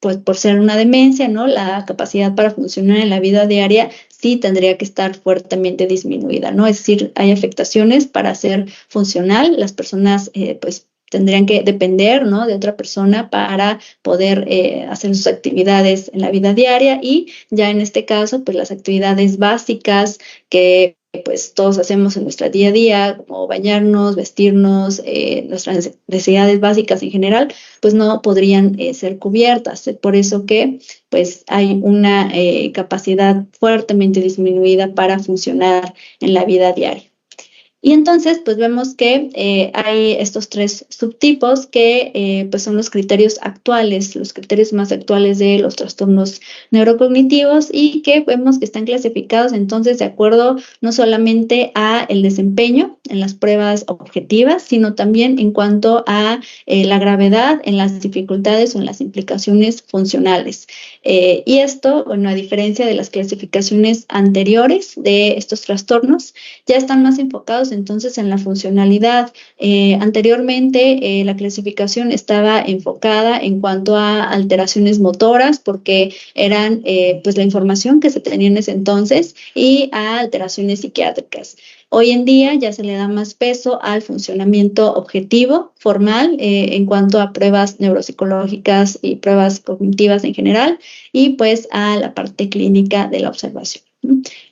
[SPEAKER 2] pues por ser una demencia, ¿no?, la capacidad para funcionar en la vida diaria sí tendría que estar fuertemente disminuida, ¿no? Es decir, hay afectaciones para ser funcional, las personas pues tendrían que depender, ¿no?, de otra persona para poder hacer sus actividades en la vida diaria, y ya en este caso, pues las actividades básicas que pues todos hacemos en nuestro día a día, como bañarnos, vestirnos, nuestras necesidades básicas en general, pues no podrían ser cubiertas. Por eso que pues hay una capacidad fuertemente disminuida para funcionar en la vida diaria. Y entonces, pues vemos que hay estos 3 subtipos que pues son los criterios actuales, los criterios más actuales de los trastornos neurocognitivos, y que vemos que están clasificados entonces de acuerdo no solamente a el desempeño en las pruebas objetivas, sino también en cuanto a la gravedad en las dificultades o en las implicaciones funcionales. Y esto, bueno, a diferencia de las clasificaciones anteriores de estos trastornos, ya están más enfocados entonces en la funcionalidad. Anteriormente la clasificación estaba enfocada en cuanto a alteraciones motoras, porque eran pues la información que se tenía en ese entonces, y a alteraciones psiquiátricas. Hoy en día ya se le da más peso al funcionamiento objetivo, formal, en cuanto a pruebas neuropsicológicas y pruebas cognitivas en general, y pues a la parte clínica de la observación.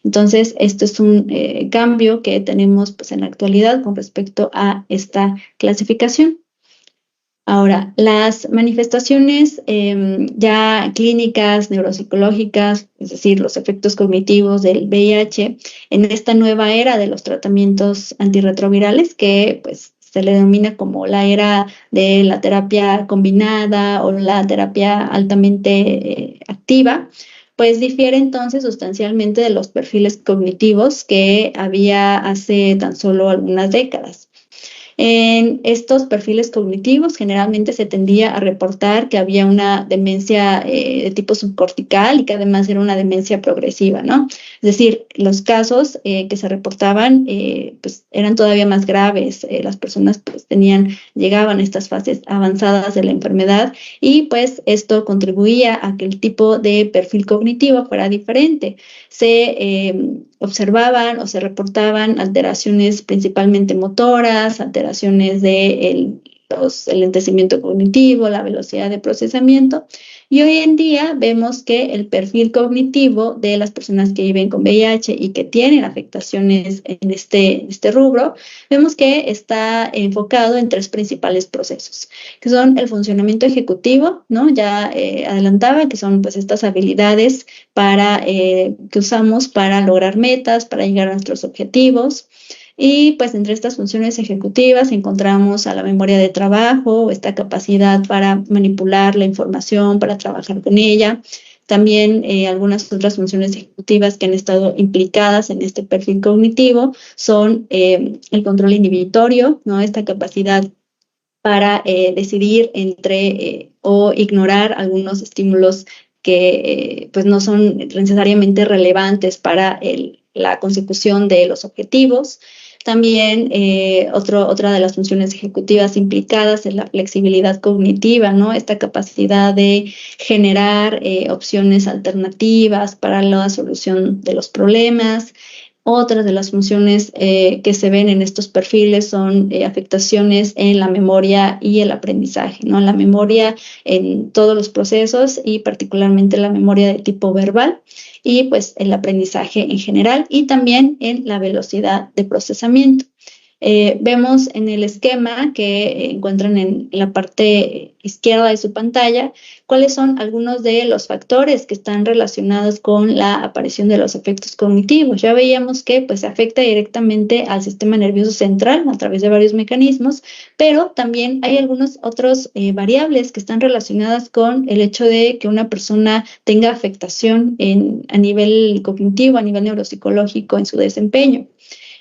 [SPEAKER 2] Entonces, esto es un cambio que tenemos pues, en la actualidad con respecto a esta clasificación. Ahora, las manifestaciones ya clínicas, neuropsicológicas, es decir, los efectos cognitivos del VIH, en esta nueva era de los tratamientos antirretrovirales, que pues se le denomina como la era de la terapia combinada o la terapia altamente activa, pues difiere entonces sustancialmente de los perfiles cognitivos que había hace tan solo algunas décadas. En estos perfiles cognitivos generalmente se tendía a reportar que había una demencia de tipo subcortical y que además era una demencia progresiva, ¿no? Es decir, los casos que se reportaban pues eran todavía más graves. Las personas pues llegaban a estas fases avanzadas de la enfermedad y pues esto contribuía a que el tipo de perfil cognitivo fuera diferente. Se observaban o se reportaban alteraciones principalmente motoras, alteraciones del lentecimiento cognitivo, la velocidad de procesamiento. Y hoy en día vemos que el perfil cognitivo de las personas que viven con VIH y que tienen afectaciones en este rubro, vemos que está enfocado en tres principales procesos, que son el funcionamiento ejecutivo, ¿no? Ya adelantaba que son pues estas habilidades que usamos para lograr metas, para llegar a nuestros objetivos. Y pues entre estas funciones ejecutivas encontramos a la memoria de trabajo, esta capacidad para manipular la información, para trabajar con ella. También algunas otras funciones ejecutivas que han estado implicadas en este perfil cognitivo son el control inhibitorio, ¿no? Esta capacidad para decidir entre o ignorar algunos estímulos que pues no son necesariamente relevantes para la consecución de los objetivos. También otra de las funciones ejecutivas implicadas es la flexibilidad cognitiva, ¿no? Esta capacidad de generar opciones alternativas para la solución de los problemas. Otras de las funciones que se ven en estos perfiles son afectaciones en la memoria y el aprendizaje, ¿no? La memoria en todos los procesos y particularmente la memoria de tipo verbal y pues el aprendizaje en general y también en la velocidad de procesamiento. Vemos en el esquema que encuentran en la parte izquierda de su pantalla cuáles son algunos de los factores que están relacionados con la aparición de los efectos cognitivos. Ya veíamos que pues afecta directamente al sistema nervioso central a través de varios mecanismos, pero también hay algunos otros variables que están relacionadas con el hecho de que una persona tenga afectación a nivel cognitivo, a nivel neuropsicológico en su desempeño.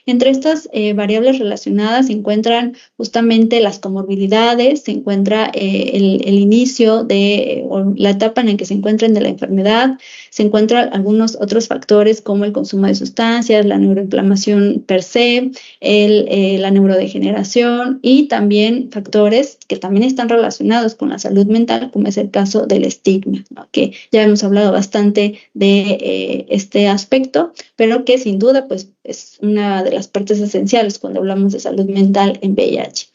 [SPEAKER 2] Entre estas variables relacionadas se encuentran justamente las comorbilidades, se encuentra el inicio de la etapa en la que se encuentran de la enfermedad, se encuentran algunos otros factores como el consumo de sustancias, la neuroinflamación per se, la neurodegeneración y también factores que también están relacionados con la salud mental, como es el caso del estigma, ¿no? Que ya hemos hablado bastante de este aspecto, pero que sin duda pues es una de las partes esenciales cuando hablamos de salud mental en VIH.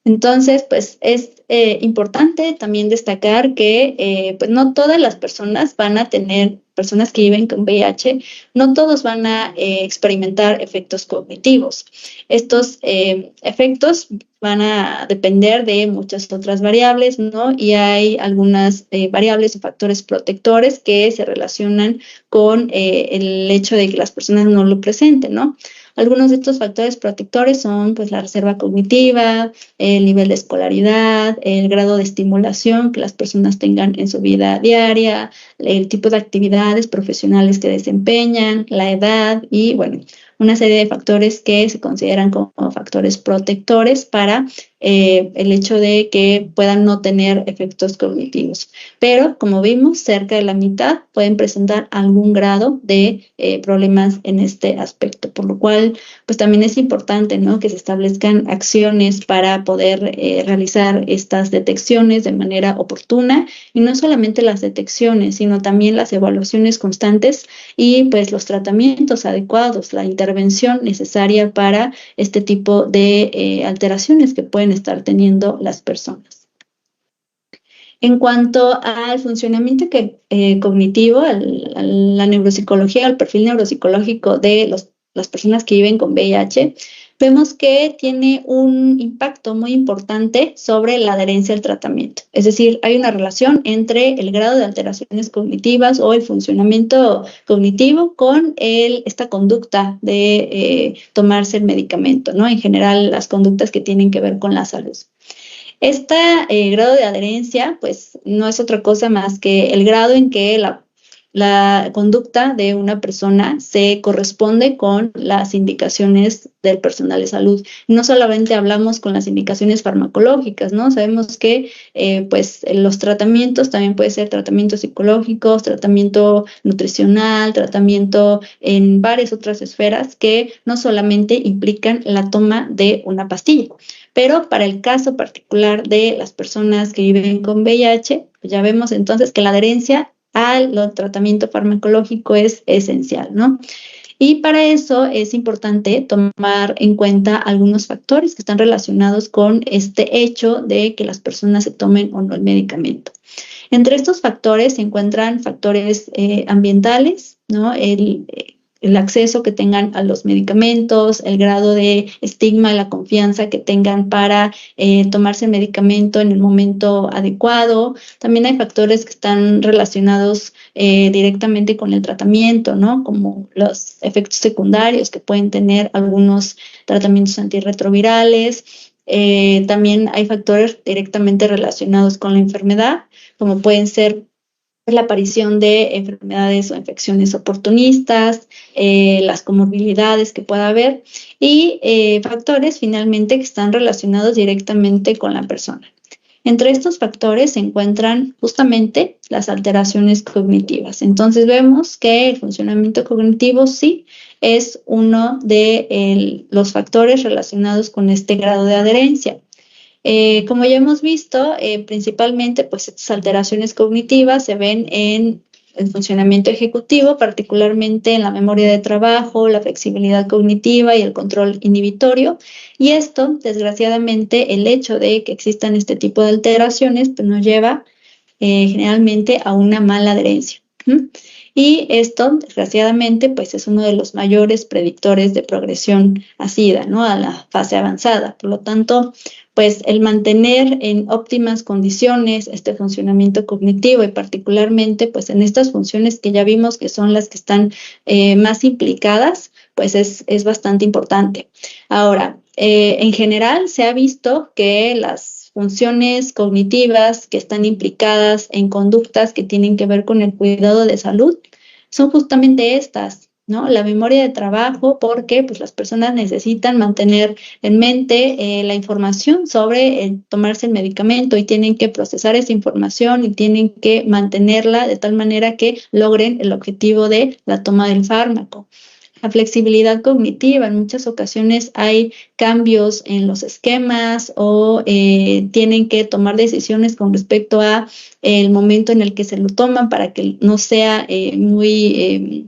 [SPEAKER 2] Entonces, pues es importante también destacar que pues no todas las personas van a tener, personas que viven con VIH, no todos van a experimentar efectos cognitivos. Estos efectos van a depender de muchas otras variables, ¿no? Y hay algunas variables o factores protectores que se relacionan con el hecho de que las personas no lo presenten, ¿no? Algunos de estos factores protectores son pues, la reserva cognitiva, el nivel de escolaridad, el grado de estimulación que las personas tengan en su vida diaria, el tipo de actividades profesionales que desempeñan, la edad y, bueno, una serie de factores que se consideran como factores protectores para el hecho de que puedan no tener efectos cognitivos. Pero, como vimos, cerca de la mitad pueden presentar algún grado de problemas en este aspecto, por lo cual, pues también es importante, ¿no?, que se establezcan acciones para poder realizar estas detecciones de manera oportuna, y no solamente las detecciones, sino también las evaluaciones constantes y pues los tratamientos adecuados, la intervención necesaria para este tipo de alteraciones que pueden estar teniendo las personas. En cuanto al funcionamiento cognitivo, a la neuropsicología, al perfil neuropsicológico de las personas que viven con VIH, vemos que tiene un impacto muy importante sobre la adherencia al tratamiento. Es decir, hay una relación entre el grado de alteraciones cognitivas o el funcionamiento cognitivo con esta conducta de tomarse el medicamento, ¿no? En general, las conductas que tienen que ver con la salud. Este grado de adherencia, pues, no es otra cosa más que el grado en que la conducta de una persona se corresponde con las indicaciones del personal de salud. No solamente hablamos con las indicaciones farmacológicas, ¿no? Sabemos que pues los tratamientos también puede ser tratamientos psicológicos, tratamiento nutricional, tratamiento en varias otras esferas que no solamente implican la toma de una pastilla. Pero para el caso particular de las personas que viven con VIH, pues ya vemos entonces que la adherencia al tratamiento farmacológico es esencial, ¿no? Y para eso es importante tomar en cuenta algunos factores que están relacionados con este hecho de que las personas se tomen o no el medicamento. Entre estos factores se encuentran factores ambientales, ¿no? El acceso que tengan a los medicamentos, el grado de estigma, la confianza que tengan para tomarse el medicamento en el momento adecuado. También hay factores que están relacionados directamente con el tratamiento, ¿no? Como los efectos secundarios que pueden tener algunos tratamientos antirretrovirales. También hay factores directamente relacionados con la enfermedad, como pueden ser la aparición de enfermedades o infecciones oportunistas, las comorbilidades que pueda haber y factores finalmente que están relacionados directamente con la persona. Entre estos factores se encuentran justamente las alteraciones cognitivas. Entonces vemos que el funcionamiento cognitivo sí es uno de los factores relacionados con este grado de adherencia. Como ya hemos visto, principalmente pues estas alteraciones cognitivas se ven en el funcionamiento ejecutivo, particularmente en la memoria de trabajo, la flexibilidad cognitiva y el control inhibitorio. Y esto, desgraciadamente, el hecho de que existan este tipo de alteraciones, pues nos lleva generalmente a una mala adherencia. Y esto, desgraciadamente, pues es uno de los mayores predictores de progresión a SIDA, ¿no? A la fase avanzada. Por lo tanto, pues el mantener en óptimas condiciones este funcionamiento cognitivo y particularmente pues en estas funciones que ya vimos que son las que están más implicadas, pues es bastante importante. Ahora, en general se ha visto que las funciones cognitivas que están implicadas en conductas que tienen que ver con el cuidado de salud son justamente estas, ¿no? La memoria de trabajo, porque pues, las personas necesitan mantener en mente la información sobre tomarse el medicamento y tienen que procesar esa información y tienen que mantenerla de tal manera que logren el objetivo de la toma del fármaco. La flexibilidad cognitiva, en muchas ocasiones hay cambios en los esquemas o tienen que tomar decisiones con respecto a el momento en el que se lo toman para que no sea el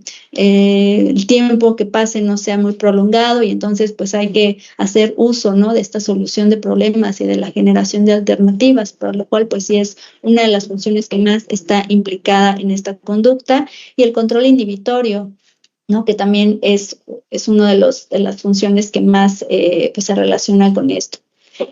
[SPEAKER 2] tiempo que pase no sea muy prolongado y entonces pues hay que hacer uso, ¿no?, de esta solución de problemas y de la generación de alternativas, por lo cual pues sí es una de las funciones que más está implicada en esta conducta. Y el control inhibitorio, ¿no?, que también es una de las funciones que más pues se relaciona con esto.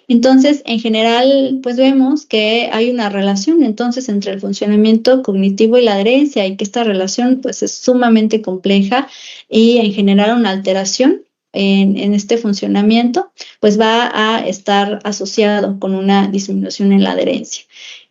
[SPEAKER 2] Entonces, en general, pues vemos que hay una relación entonces entre el funcionamiento cognitivo y la adherencia y que esta relación pues es sumamente compleja y en general una alteración en este funcionamiento pues va a estar asociado con una disminución en la adherencia.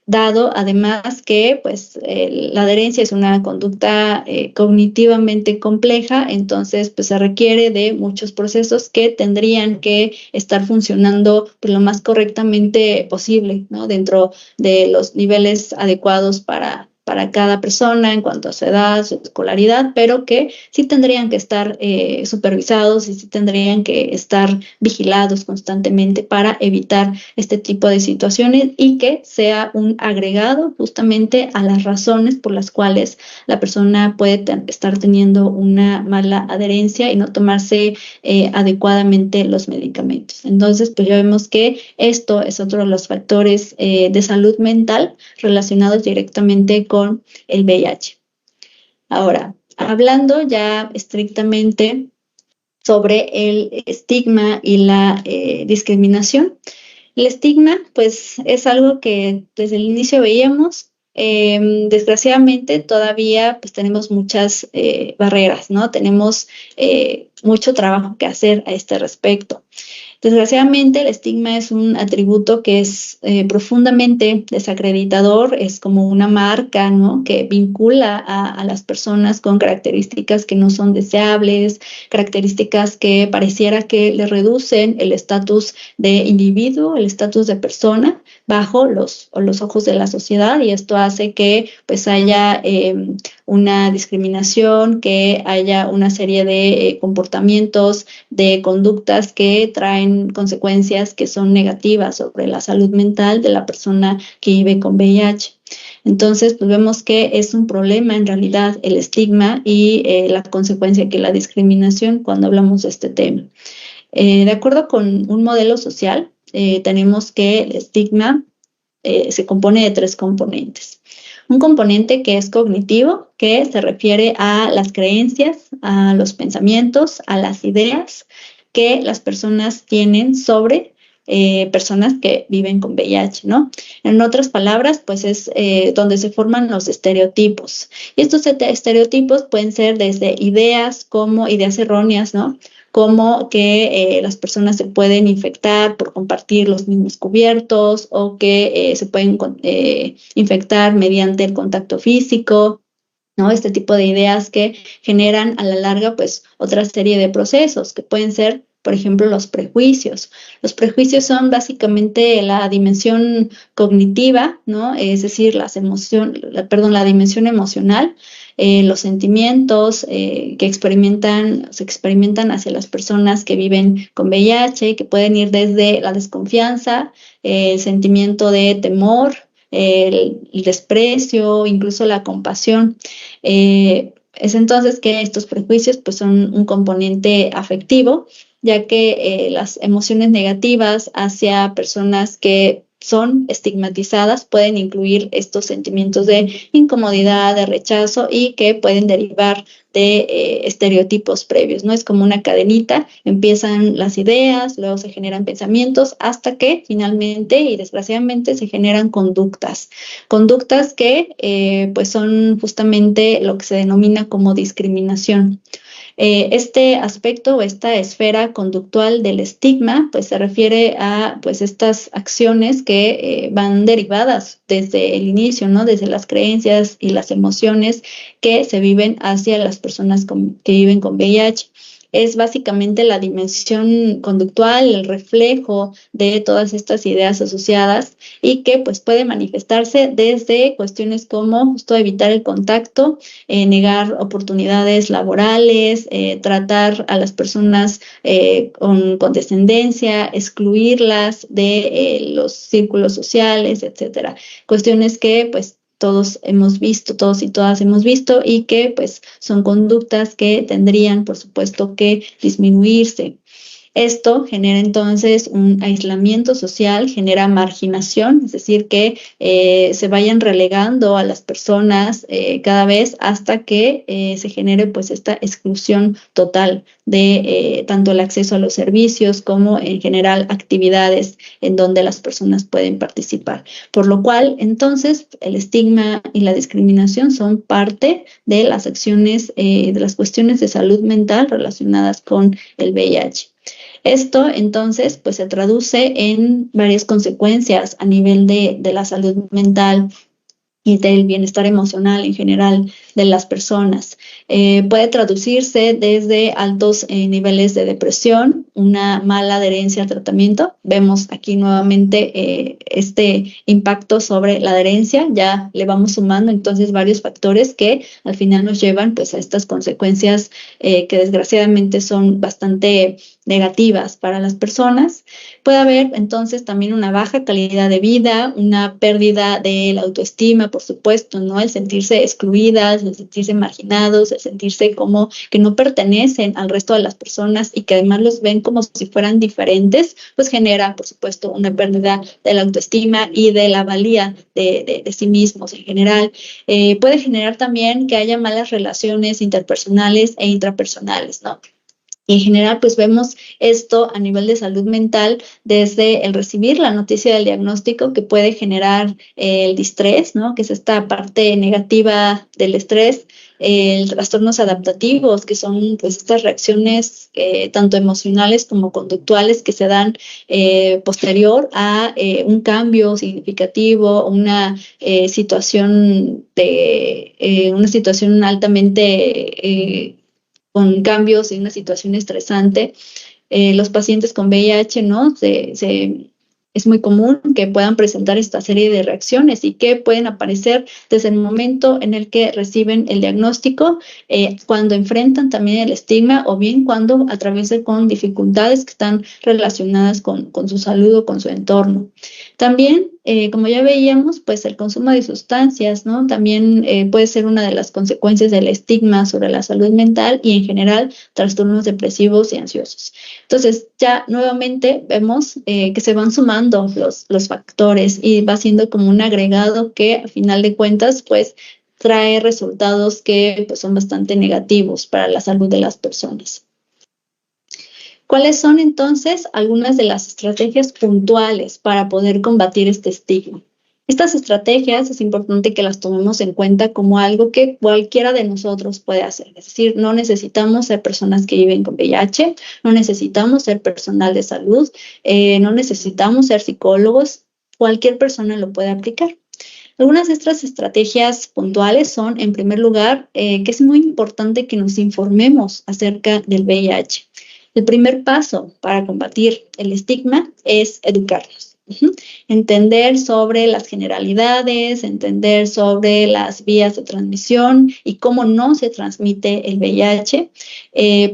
[SPEAKER 2] dado además que pues la adherencia es una conducta cognitivamente compleja, entonces pues se requiere de muchos procesos que tendrían que estar funcionando pues, lo más correctamente posible, ¿no? Dentro de los niveles adecuados para cada persona en cuanto a su edad, su escolaridad, pero que sí tendrían que estar supervisados y sí tendrían que estar vigilados constantemente para evitar este tipo de situaciones y que sea un agregado justamente a las razones por las cuales la persona puede estar teniendo una mala adherencia y no tomarse adecuadamente los medicamentos. Entonces, pues ya vemos que esto es otro de los factores de salud mental relacionados directamente con el VIH. Ahora, hablando ya estrictamente sobre el estigma y la discriminación. El estigma, pues, es algo que desde el inicio veíamos. Desgraciadamente, todavía pues, tenemos muchas barreras, ¿no? Tenemos mucho trabajo que hacer a este respecto. Desgraciadamente, el estigma es un atributo que es profundamente desacreditador, es como una marca, ¿no? Que vincula a las personas con características que no son deseables, características que pareciera que le reducen el estatus de individuo, el estatus de persona bajo los ojos de la sociedad, y esto hace que pues haya una discriminación, que haya una serie de comportamientos, de conductas que traen consecuencias que son negativas sobre la salud mental de la persona que vive con VIH. Entonces, pues vemos que es un problema en realidad el estigma y la consecuencia que la discriminación cuando hablamos de este tema. De acuerdo con un modelo social, tenemos que el estigma se compone de 3 componentes. Un componente que es cognitivo, que se refiere a las creencias, a los pensamientos, a las ideas que las personas tienen sobre personas que viven con VIH, ¿no? En otras palabras, pues es donde se forman los estereotipos. Y estos estereotipos pueden ser desde ideas como ideas erróneas, ¿no? Como que las personas se pueden infectar por compartir los mismos cubiertos o que se pueden infectar mediante el contacto físico, ¿no? Este tipo de ideas que generan a la larga pues otra serie de procesos que pueden ser, por ejemplo, los prejuicios. Los prejuicios son básicamente la dimensión cognitiva, ¿no? Es decir, la dimensión emocional, los sentimientos que se experimentan hacia las personas que viven con VIH, que pueden ir desde la desconfianza, el sentimiento de temor, el desprecio, incluso la compasión. Es entonces que estos prejuicios pues, son un componente afectivo, ya que las emociones negativas hacia personas que son estigmatizadas pueden incluir estos sentimientos de incomodidad, de rechazo y que pueden derivar de estereotipos previos, ¿no? Es como una cadenita, empiezan las ideas, luego se generan pensamientos hasta que finalmente y desgraciadamente se generan conductas que pues son justamente lo que se denomina como discriminación. Este aspecto o esta esfera conductual del estigma pues se refiere a pues estas acciones que van derivadas desde el inicio, ¿no? Desde las creencias y las emociones que se viven hacia las personas que viven con VIH. Es básicamente la dimensión conductual, el reflejo de todas estas ideas asociadas y que pues puede manifestarse desde cuestiones como justo evitar el contacto, negar oportunidades laborales, tratar a las personas con condescendencia, excluirlas de los círculos sociales, etcétera. Cuestiones que pues todos y todas hemos visto y que pues son conductas que tendrían por supuesto que disminuirse. Esto genera entonces un aislamiento social, genera marginación, es decir, que se vayan relegando a las personas cada vez hasta que se genere pues esta exclusión total de tanto el acceso a los servicios como en general actividades en donde las personas pueden participar. Por lo cual, entonces, el estigma y la discriminación son parte de las acciones, de las cuestiones de salud mental relacionadas con el VIH. Esto entonces pues se traduce en varias consecuencias a nivel de la salud mental y del bienestar emocional en general de las personas. Puede traducirse desde altos niveles de depresión, una mala adherencia al tratamiento. Vemos aquí nuevamente este impacto sobre la adherencia. Ya le vamos sumando entonces varios factores que al final nos llevan pues a estas consecuencias que desgraciadamente son bastante negativas para las personas. Puede haber entonces también una baja calidad de vida, una pérdida de la autoestima, por supuesto, ¿no? El sentirse excluidas, el sentirse marginados, el sentirse como que no pertenecen al resto de las personas y que además los ven como si fueran diferentes, pues genera, por supuesto, una pérdida de la autoestima y de la valía de sí mismos en general. Puede generar también que haya malas relaciones interpersonales e intrapersonales, ¿no? Y en general, pues vemos esto a nivel de salud mental desde el recibir la noticia del diagnóstico que puede generar el distrés, ¿no? Que es esta parte negativa del estrés, el trastornos adaptativos, que son pues estas reacciones tanto emocionales como conductuales que se dan posterior a un cambio significativo, una situación altamente con cambios en una situación estresante. Los pacientes con VIH, ¿no? Es muy común que puedan presentar esta serie de reacciones y que pueden aparecer desde el momento en el que reciben el diagnóstico, cuando enfrentan también el estigma o bien cuando atravesan con dificultades que están relacionadas con su salud o con su entorno. También, como ya veíamos, pues el consumo de sustancias, ¿no? También puede ser una de las consecuencias del estigma sobre la salud mental y en general trastornos depresivos y ansiosos. Entonces, ya nuevamente vemos que se van sumando los factores y va siendo como un agregado que a final de cuentas, pues trae resultados que pues, son bastante negativos para la salud de las personas. ¿Cuáles son entonces algunas de las estrategias puntuales para poder combatir este estigma? Estas estrategias es importante que las tomemos en cuenta como algo que cualquiera de nosotros puede hacer. Es decir, no necesitamos ser personas que viven con VIH, no necesitamos ser personal de salud, no necesitamos ser psicólogos, cualquier persona lo puede aplicar. Algunas de estas estrategias puntuales son, en primer lugar, que es muy importante que nos informemos acerca del VIH. El primer paso para combatir el estigma es educarnos. Entender sobre las generalidades, entender sobre las vías de transmisión y cómo no se transmite el VIH,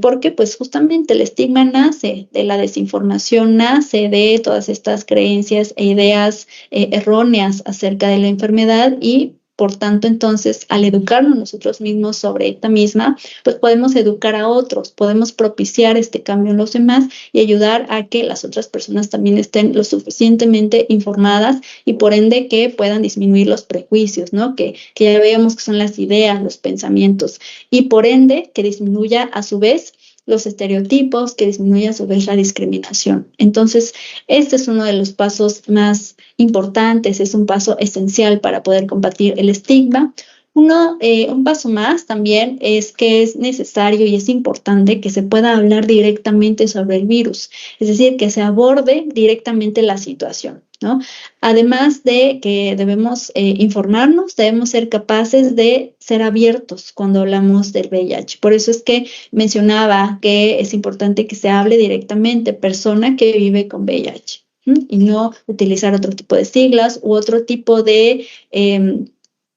[SPEAKER 2] porque pues justamente el estigma nace de la desinformación, nace de todas estas creencias e ideas erróneas acerca de la enfermedad y por tanto, entonces, al educarnos nosotros mismos sobre esta misma, pues podemos educar a otros, podemos propiciar este cambio en los demás y ayudar a que las otras personas también estén lo suficientemente informadas y por ende que puedan disminuir los prejuicios, ¿no? Que ya veamos que son las ideas, los pensamientos y por ende que disminuya a su vez los estereotipos, que disminuye a su vez la discriminación. Entonces, este es uno de los pasos más importantes, es un paso esencial para poder combatir el estigma. Un paso más también es que es necesario y es importante que se pueda hablar directamente sobre el virus, es decir, que se aborde directamente la situación, ¿no? Además de que debemos informarnos, debemos ser capaces de ser abiertos cuando hablamos del VIH. Por eso es que mencionaba que es importante que se hable directamente persona que vive con VIH, y no utilizar otro tipo de siglas u otro tipo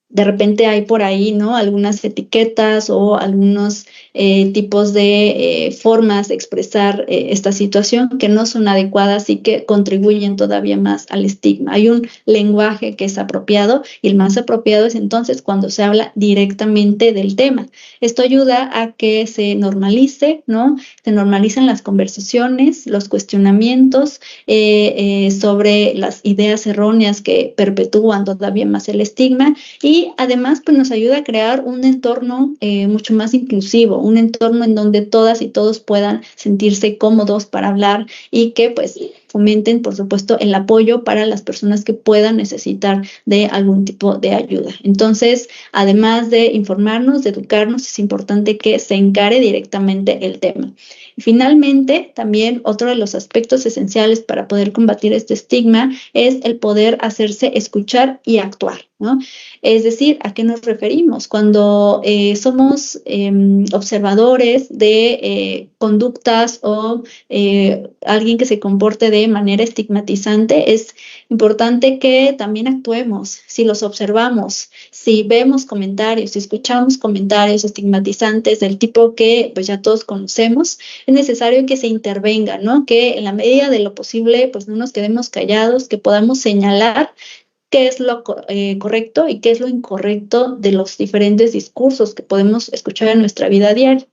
[SPEAKER 2] de repente hay por ahí, ¿no? Algunas etiquetas o algunos tipos de formas de expresar esta situación que no son adecuadas y que contribuyen todavía más al estigma. Hay un lenguaje que es apropiado y el más apropiado es entonces cuando se habla directamente del tema. Esto ayuda a que se normalice, ¿no? Se normalizan las conversaciones, los cuestionamientos sobre las ideas erróneas que perpetúan todavía más el estigma y además pues nos ayuda a crear un entorno mucho más inclusivo, un entorno en donde todas y todos puedan sentirse cómodos para hablar y que pues fomenten, por supuesto, el apoyo para las personas que puedan necesitar de algún tipo de ayuda. Entonces, además de informarnos, de educarnos, es importante que se encare directamente el tema. Y finalmente, también otro de los aspectos esenciales para poder combatir este estigma es el poder hacerse escuchar y actuar, ¿no? Es decir, ¿a qué nos referimos? Cuando somos observadores de conductas o alguien que se comporte de manera estigmatizante, es importante que también actuemos. Si los observamos, si vemos comentarios, si escuchamos comentarios estigmatizantes del tipo que pues ya todos conocemos, es necesario que se intervenga, ¿no? Que en la medida de lo posible pues no nos quedemos callados, que podamos señalar qué es lo correcto y qué es lo incorrecto de los diferentes discursos que podemos escuchar en nuestra vida diaria.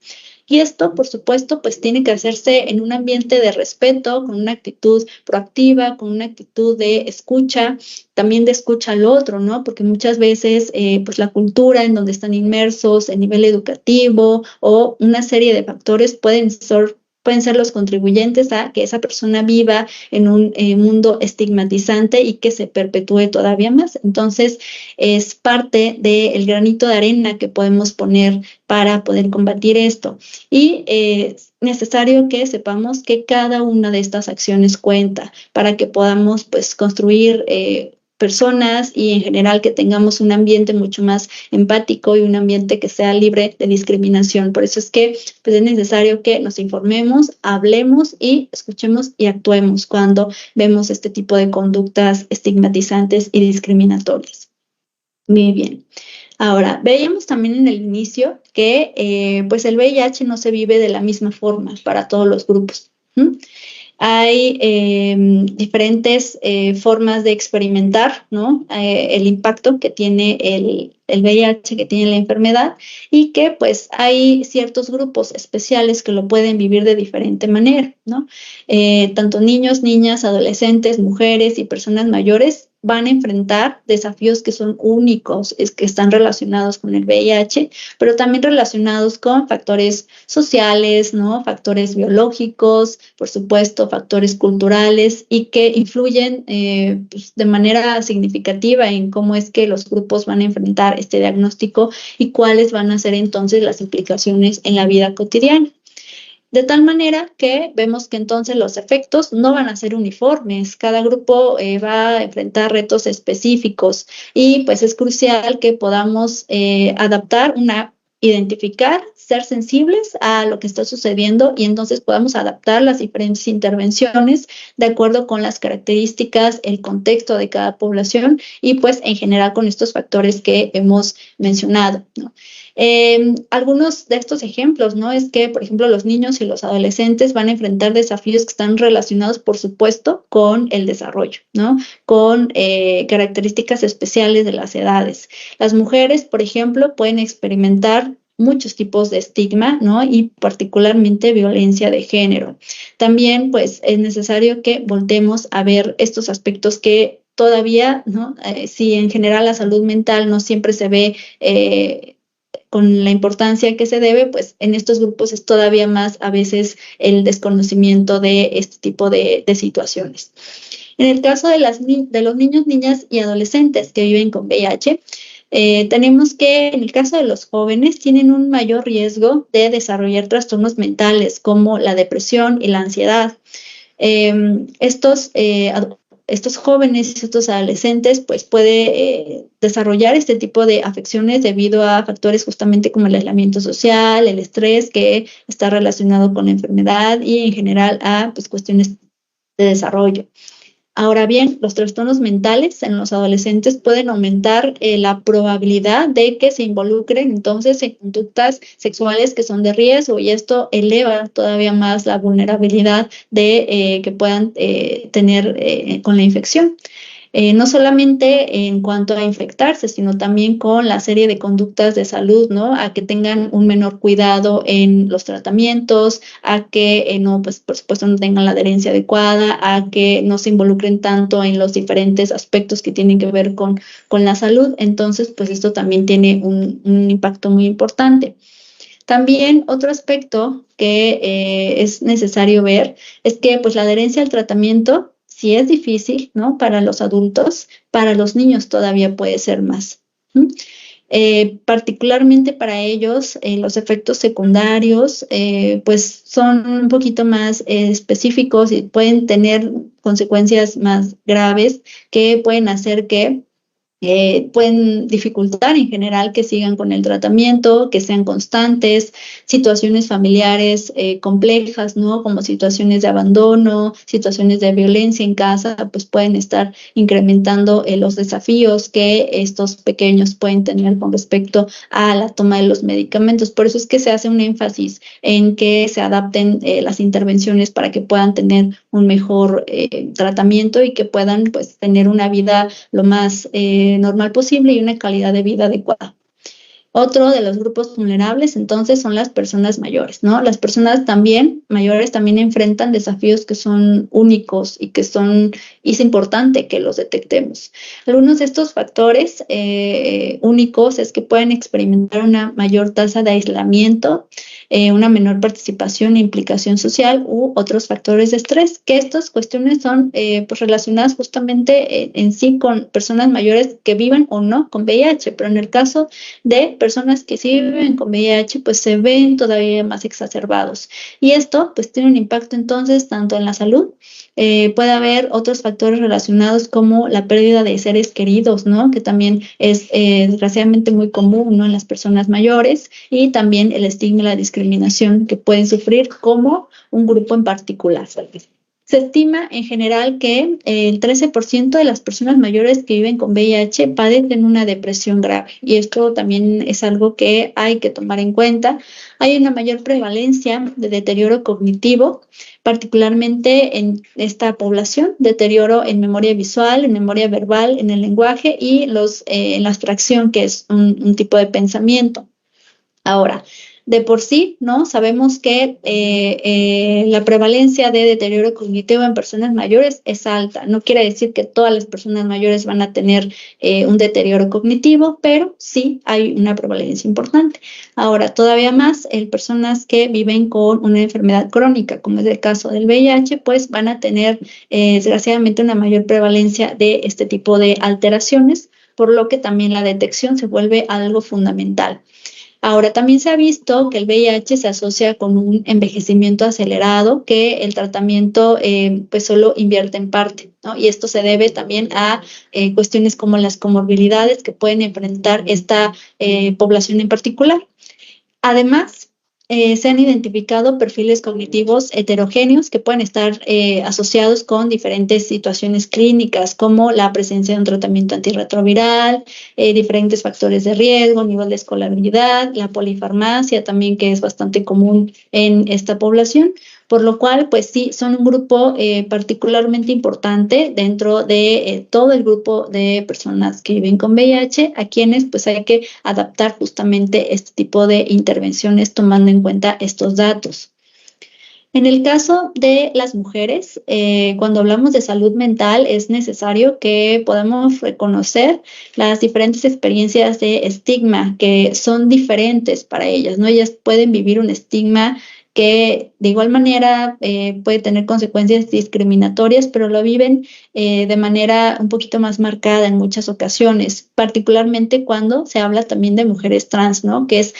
[SPEAKER 2] Y esto, por supuesto, pues tiene que hacerse en un ambiente de respeto, con una actitud proactiva, con una actitud de escucha, también de escucha al otro, ¿no? Porque muchas veces, pues la cultura en donde están inmersos, el nivel educativo o una serie de factores pueden ser los contribuyentes a que esa persona viva en un mundo estigmatizante y que se perpetúe todavía más. Entonces, es parte del granito de arena que podemos poner para poder combatir esto. Y es necesario que sepamos que cada una de estas acciones cuenta para que podamos pues construir personas y en general que tengamos un ambiente mucho más empático y un ambiente que sea libre de discriminación. Por eso es que pues, es necesario que nos informemos, hablemos y escuchemos y actuemos cuando vemos este tipo de conductas estigmatizantes y discriminatorias. Muy bien. Ahora, veíamos también en el inicio que pues el VIH no se vive de la misma forma para todos los grupos. Hay diferentes formas de experimentar, ¿no? El impacto que tiene el VIH, que tiene la enfermedad, y que pues hay ciertos grupos especiales que lo pueden vivir de diferente manera, ¿no? Tanto niños, niñas, adolescentes, mujeres y personas mayores van a enfrentar desafíos que son únicos, que están relacionados con el VIH, pero también relacionados con factores sociales, ¿no? Factores biológicos, por supuesto, factores culturales y que influyen pues, de manera significativa en cómo es que los grupos van a enfrentar este diagnóstico y cuáles van a ser entonces las implicaciones en la vida cotidiana. De tal manera que vemos que entonces los efectos no van a ser uniformes, cada grupo va a enfrentar retos específicos y pues es crucial que podamos adaptar identificar, ser sensibles a lo que está sucediendo y entonces podamos adaptar las diferentes intervenciones de acuerdo con las características, el contexto de cada población y pues en general con estos factores que hemos mencionado, ¿no? Algunos de estos ejemplos, ¿no? Es que, por ejemplo, los niños y los adolescentes van a enfrentar desafíos que están relacionados, por supuesto, con el desarrollo, ¿no? Con características especiales de las edades. Las mujeres, por ejemplo, pueden experimentar muchos tipos de estigma, ¿no? Y particularmente violencia de género. También, pues, es necesario que voltemos a ver estos aspectos que todavía, ¿no? Si en general la salud mental no siempre se ve con la importancia que se debe, pues en estos grupos es todavía más a veces el desconocimiento de este tipo de situaciones. En el caso de los niños, niñas y adolescentes que viven con VIH, tenemos que en el caso de los jóvenes tienen un mayor riesgo de desarrollar trastornos mentales como la depresión y la ansiedad. Estos jóvenes y estos adolescentes pues puede desarrollar este tipo de afecciones debido a factores justamente como el aislamiento social, el estrés que está relacionado con la enfermedad y en general a pues, cuestiones de desarrollo. Ahora bien, los trastornos mentales en los adolescentes pueden aumentar la probabilidad de que se involucren entonces en conductas sexuales que son de riesgo y esto eleva todavía más la vulnerabilidad de que puedan tener con la infección. No solamente en cuanto a infectarse, sino también con la serie de conductas de salud, ¿no? A que tengan un menor cuidado en los tratamientos, a que no, pues por supuesto no tengan la adherencia adecuada, a que no se involucren tanto en los diferentes aspectos que tienen que ver con la salud. Entonces, pues esto también tiene un impacto muy importante. También otro aspecto que es necesario ver es que pues, la adherencia al tratamiento si es difícil, ¿no? Para los adultos, para los niños todavía puede ser más. Particularmente para ellos, los efectos secundarios pues son un poquito más específicos y pueden tener consecuencias más graves que pueden hacer que pueden dificultar en general que sigan con el tratamiento, que sean constantes, situaciones familiares complejas, ¿no? Como situaciones de abandono, situaciones de violencia en casa, pues pueden estar incrementando los desafíos que estos pequeños pueden tener con respecto a la toma de los medicamentos. Por eso es que se hace un énfasis en que se adapten las intervenciones para que puedan tener un mejor tratamiento y que puedan pues tener una vida lo más normal posible y una calidad de vida adecuada. Otro de los grupos vulnerables, entonces, son las personas mayores, ¿no? Las personas también mayores también enfrentan desafíos que son únicos y que es importante que los detectemos. Algunos de estos factores únicos es que pueden experimentar una mayor tasa de aislamiento, una menor participación e implicación social u otros factores de estrés, que estas cuestiones son pues relacionadas justamente en sí con personas mayores que viven o no con VIH, pero en el caso de personas que sí viven con VIH, pues se ven todavía más exacerbados. Y esto, pues, tiene un impacto entonces tanto en la salud, puede haber otros factores relacionados como la pérdida de seres queridos, ¿no? Que también es desgraciadamente muy común, ¿no? En las personas mayores, y también el estigma y la discriminación que pueden sufrir como un grupo en particular. Se estima en general que el 13% de las personas mayores que viven con VIH padecen una depresión grave, y esto también es algo que hay que tomar en cuenta. Hay una mayor prevalencia de deterioro cognitivo, particularmente en esta población, deterioro en memoria visual, en memoria verbal, en el lenguaje y en la abstracción, que es un tipo de pensamiento. Ahora, de por sí, ¿no? Sabemos que la prevalencia de deterioro cognitivo en personas mayores es alta. No quiere decir que todas las personas mayores van a tener un deterioro cognitivo, pero sí hay una prevalencia importante. Ahora, todavía más, en personas que viven con una enfermedad crónica, como es el caso del VIH, pues van a tener desgraciadamente una mayor prevalencia de este tipo de alteraciones, por lo que también la detección se vuelve algo fundamental. Ahora, también se ha visto que el VIH se asocia con un envejecimiento acelerado, que el tratamiento pues solo invierte en parte, ¿no? Y esto se debe también a cuestiones como las comorbilidades que pueden enfrentar esta población en particular. Además, se han identificado perfiles cognitivos heterogéneos que pueden estar asociados con diferentes situaciones clínicas, como la presencia de un tratamiento antirretroviral, diferentes factores de riesgo, nivel de escolaridad, la polifarmacia también, que es bastante común en esta población, por lo cual, pues sí, son un grupo particularmente importante dentro de todo el grupo de personas que viven con VIH, a quienes pues hay que adaptar justamente este tipo de intervenciones tomando en cuenta estos datos. En el caso de las mujeres, cuando hablamos de salud mental, es necesario que podamos reconocer las diferentes experiencias de estigma que son diferentes para ellas, ¿no? Ellas pueden vivir un estigma que de igual manera puede tener consecuencias discriminatorias, pero lo viven de manera un poquito más marcada en muchas ocasiones, particularmente cuando se habla también de mujeres trans, ¿no? Que es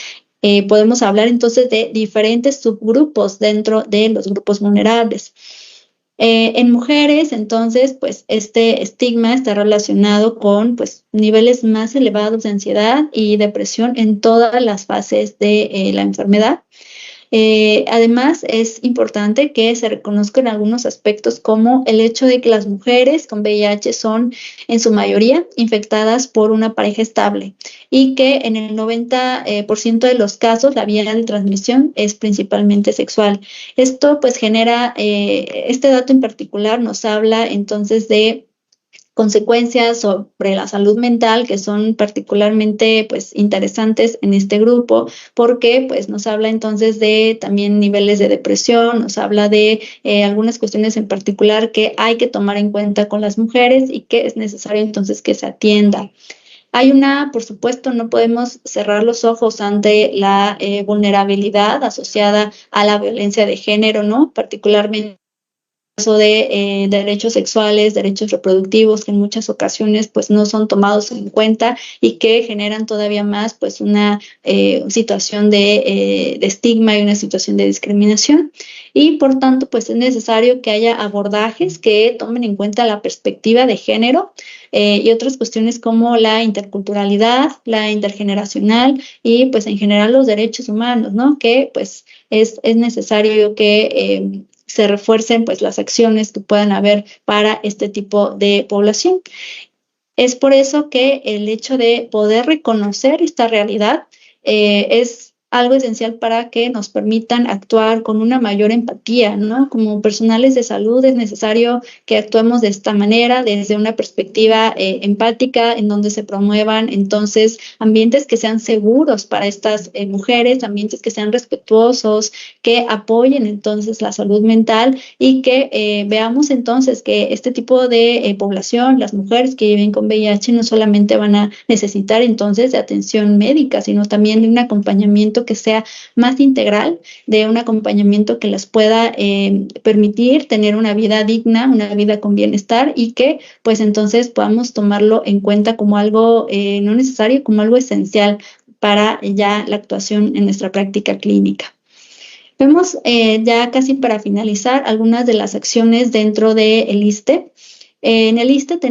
[SPEAKER 2] podemos hablar entonces de diferentes subgrupos dentro de los grupos vulnerables. En mujeres, entonces, pues este estigma está relacionado con pues, niveles más elevados de ansiedad y depresión en todas las fases de la enfermedad. Además, es importante que se reconozcan algunos aspectos como el hecho de que las mujeres con VIH son en su mayoría infectadas por una pareja estable y que en el 90% de los casos la vía de transmisión es principalmente sexual. Esto pues genera, este dato en particular nos habla entonces de consecuencias sobre la salud mental que son particularmente pues interesantes en este grupo, porque pues nos habla entonces de también niveles de depresión, nos habla de algunas cuestiones en particular que hay que tomar en cuenta con las mujeres y que es necesario entonces que se atienda. Por supuesto, no podemos cerrar los ojos ante la vulnerabilidad asociada a la violencia de género, ¿no? Particularmente caso de derechos sexuales, derechos reproductivos, que en muchas ocasiones pues no son tomados en cuenta y que generan todavía más pues una situación de estigma y una situación de discriminación. Y por tanto pues es necesario que haya abordajes que tomen en cuenta la perspectiva de género y otras cuestiones como la interculturalidad, la intergeneracional y pues en general los derechos humanos, ¿no? Que pues es necesario que se refuercen pues las acciones que puedan haber para este tipo de población. Es por eso que el hecho de poder reconocer esta realidad es algo esencial para que nos permitan actuar con una mayor empatía, ¿no? Como personales de salud es necesario que actuemos de esta manera, desde una perspectiva empática, en donde se promuevan entonces ambientes que sean seguros para estas mujeres, ambientes que sean respetuosos, que apoyen entonces la salud mental y que veamos entonces que este tipo de población, las mujeres que viven con VIH, no solamente van a necesitar entonces de atención médica, sino también de un acompañamiento que sea más integral, de un acompañamiento que les pueda permitir tener una vida digna, una vida con bienestar y que pues entonces podamos tomarlo en cuenta como algo no necesario, como algo esencial para ya la actuación en nuestra práctica clínica. Vemos ya casi para finalizar algunas de las acciones dentro del ISSSTE. En el ISSSTE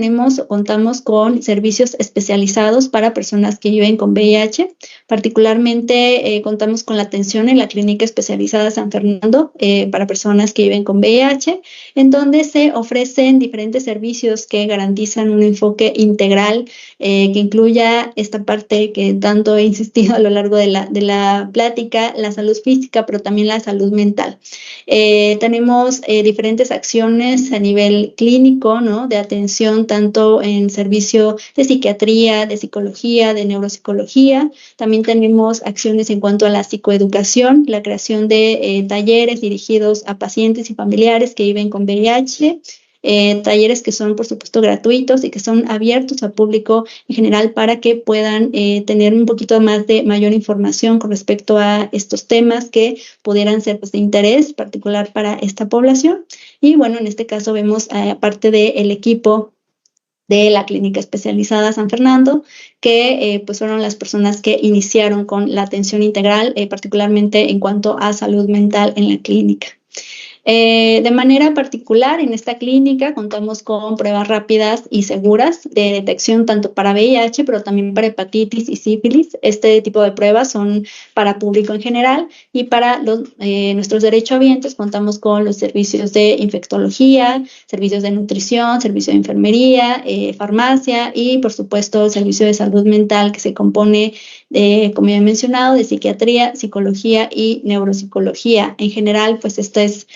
[SPEAKER 2] contamos con servicios especializados para personas que viven con VIH. Particularmente contamos con la atención en la Clínica Especializada San Fernando para personas que viven con VIH, en donde se ofrecen diferentes servicios que garantizan un enfoque integral que incluya esta parte que tanto he insistido a lo largo de la plática, la salud física, pero también la salud mental. Tenemos diferentes acciones a nivel clínico, ¿no? De atención tanto en servicio de psiquiatría, de psicología, de neuropsicología. También tenemos acciones en cuanto a la psicoeducación, la creación de talleres dirigidos a pacientes y familiares que viven con VIH. Talleres que son, por supuesto, gratuitos y que son abiertos al público en general para que puedan tener un poquito más de mayor información con respecto a estos temas que pudieran ser pues, de interés particular para esta población. Y bueno, en este caso vemos aparte del equipo de la Clínica Especializada San Fernando, que pues fueron las personas que iniciaron con la atención integral, particularmente en cuanto a salud mental en la clínica. De manera particular, en esta clínica contamos con pruebas rápidas y seguras de detección tanto para VIH, pero también para hepatitis y sífilis. Este tipo de pruebas son para público en general y para nuestros derechohabientes contamos con los servicios de infectología, servicios de nutrición, servicio de enfermería, farmacia y, por supuesto, el servicio de salud mental que se compone, como ya he mencionado, de psiquiatría, psicología y neuropsicología. En general, pues esta es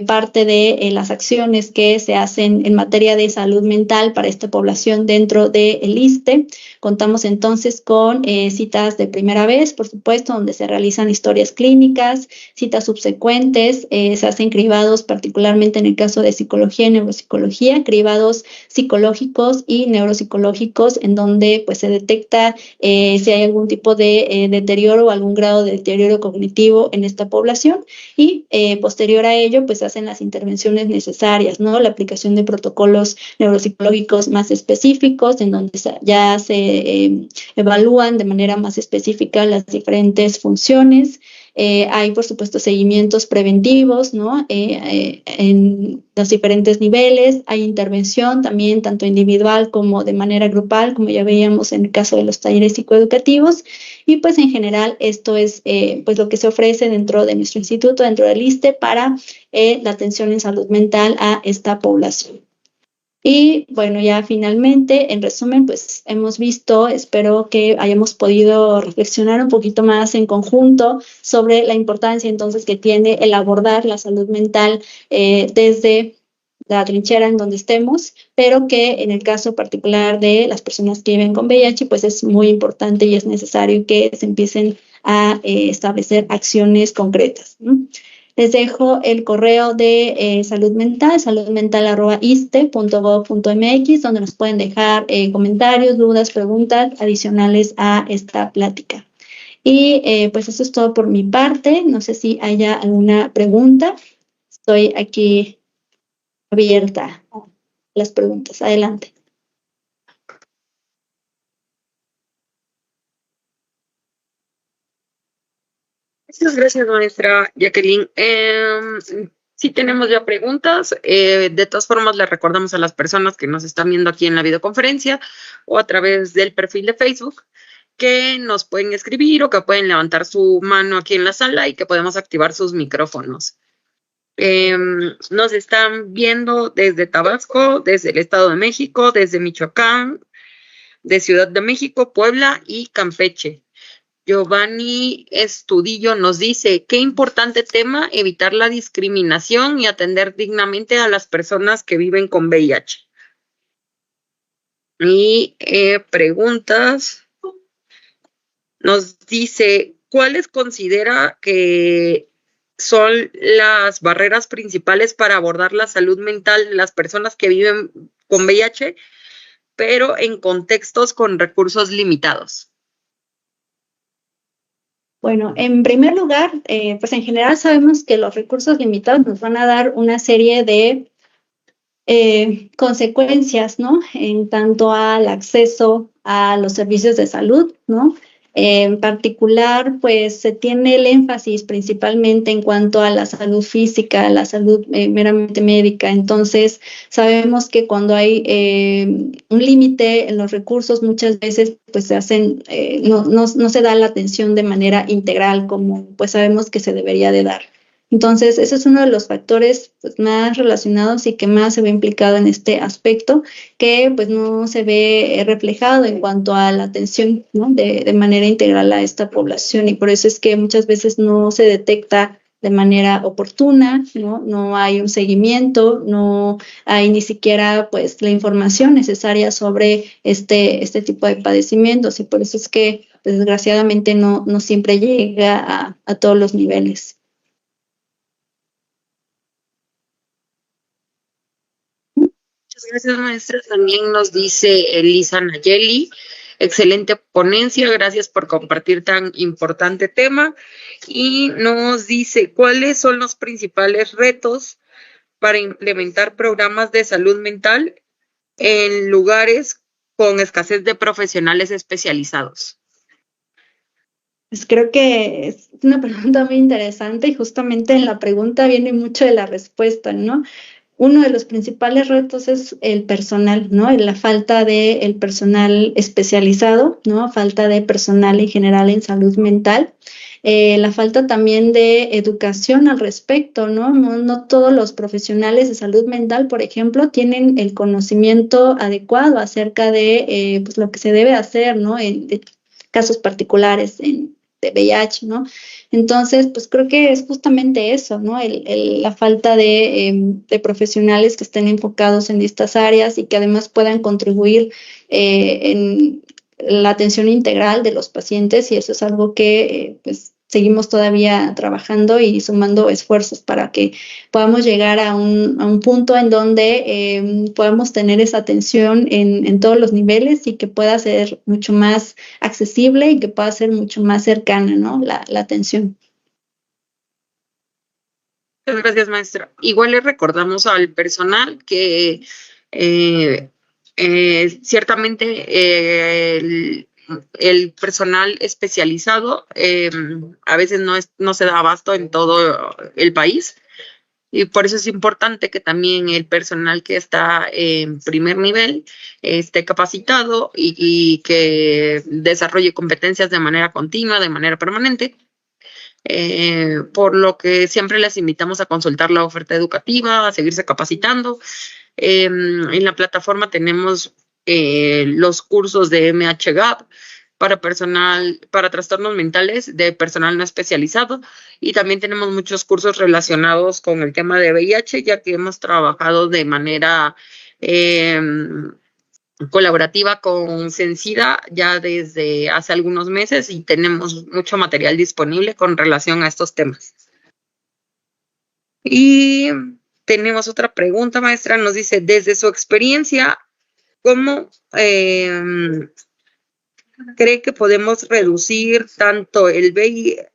[SPEAKER 2] parte de las acciones que se hacen en materia de salud mental para esta población dentro del ISSSTE. Contamos entonces con citas de primera vez, por supuesto, donde se realizan historias clínicas, citas subsecuentes, se hacen cribados, particularmente en el caso de psicología y neuropsicología, cribados psicológicos y neuropsicológicos, en donde pues se detecta si hay algún tipo de deterioro o algún grado de deterioro cognitivo en esta población y posterior a ello pues hacen las intervenciones necesarias, ¿no? La aplicación de protocolos neuropsicológicos más específicos en donde ya se evalúan de manera más específica las diferentes funciones. Hay, por supuesto, seguimientos preventivos, ¿no? En los diferentes niveles. Hay intervención también, tanto individual como de manera grupal, como ya veíamos en el caso de los talleres psicoeducativos. Y, pues, en general, esto es pues lo que se ofrece dentro de nuestro instituto, dentro del ISSSTE, para la atención en salud mental a esta población. Y bueno, ya finalmente, en resumen, pues hemos visto, espero que hayamos podido reflexionar un poquito más en conjunto sobre la importancia entonces que tiene el abordar la salud mental desde la trinchera en donde estemos, pero que en el caso particular de las personas que viven con VIH, pues es muy importante y es necesario que se empiecen a establecer acciones concretas, ¿no? Les dejo el correo de salud mental, saludmental@iste.gov.mx, donde nos pueden dejar comentarios, dudas, preguntas adicionales a esta plática. Y pues eso es todo por mi parte. No sé si haya alguna pregunta. Estoy aquí abierta a las preguntas. Adelante.
[SPEAKER 1] Muchas gracias, maestra Jacqueline. Sí tenemos ya preguntas. De todas formas, les recordamos a las personas que nos están viendo aquí en la videoconferencia o a través del perfil de Facebook que nos pueden escribir o que pueden levantar su mano aquí en la sala y que podemos activar sus micrófonos. Nos están viendo desde Tabasco, desde el Estado de México, desde Michoacán, de Ciudad de México, Puebla y Campeche. Giovanni Estudillo nos dice, qué importante tema evitar la discriminación y atender dignamente a las personas que viven con VIH. Y preguntas, nos dice, ¿cuáles considera que son las barreras principales para abordar la salud mental de las personas que viven con VIH, pero en contextos con recursos limitados?
[SPEAKER 2] Bueno, en primer lugar, pues en general sabemos que los recursos limitados nos van a dar una serie de consecuencias, ¿no? En tanto al acceso a los servicios de salud, ¿no? En particular, pues se tiene el énfasis principalmente en cuanto a la salud física, la salud meramente médica. Entonces, sabemos que cuando hay un límite en los recursos, muchas veces pues se hacen, no se da la atención de manera integral como pues sabemos que se debería de dar. Entonces, ese es uno de los factores pues, más relacionados y que más se ve implicado en este aspecto, que pues no se ve reflejado en cuanto a la atención, ¿no? de manera integral a esta población, y por eso es que muchas veces no se detecta de manera oportuna, no hay un seguimiento, no hay ni siquiera pues la información necesaria sobre este tipo de padecimientos, y por eso es que pues, desgraciadamente no siempre llega a todos los niveles.
[SPEAKER 1] Muchas gracias, maestra. También nos dice Elisa Nayeli, excelente ponencia, gracias por compartir tan importante tema. Y nos dice, ¿cuáles son los principales retos para implementar programas de salud mental en lugares con escasez de profesionales especializados?
[SPEAKER 2] Pues creo que es una pregunta muy interesante y justamente en la pregunta viene mucho de la respuesta, ¿no? Uno de los principales retos es el personal, ¿no? La falta de el personal especializado, ¿no? Falta de personal en general en salud mental. La falta también de educación al respecto, ¿no? No todos los profesionales de salud mental, por ejemplo, tienen el conocimiento adecuado acerca de pues, lo que se debe hacer, ¿no? En casos particulares de VIH, ¿no? Entonces, pues creo que es justamente eso, ¿no? La falta de profesionales que estén enfocados en estas áreas y que además puedan contribuir en la atención integral de los pacientes, y eso es algo que pues seguimos todavía trabajando y sumando esfuerzos para que podamos llegar a un punto en donde podamos tener esa atención en todos los niveles y que pueda ser mucho más accesible y que pueda ser mucho más cercana, ¿no? La atención.
[SPEAKER 1] Muchas gracias, maestra. Igual le recordamos al personal que ciertamente el personal especializado a veces no se da abasto en todo el país, y por eso es importante que también el personal que está en primer nivel esté capacitado y que desarrolle competencias de manera continua, de manera permanente. Por lo que siempre les invitamos a consultar la oferta educativa, a seguirse capacitando. En la plataforma tenemos los cursos de MHGAP para trastornos mentales de personal no especializado, y también tenemos muchos cursos relacionados con el tema de VIH, ya que hemos trabajado de manera colaborativa con Censida ya desde hace algunos meses y tenemos mucho material disponible con relación a estos temas. Y tenemos otra pregunta, maestra, nos dice, desde su experiencia, ¿cómo cree que podemos reducir tanto el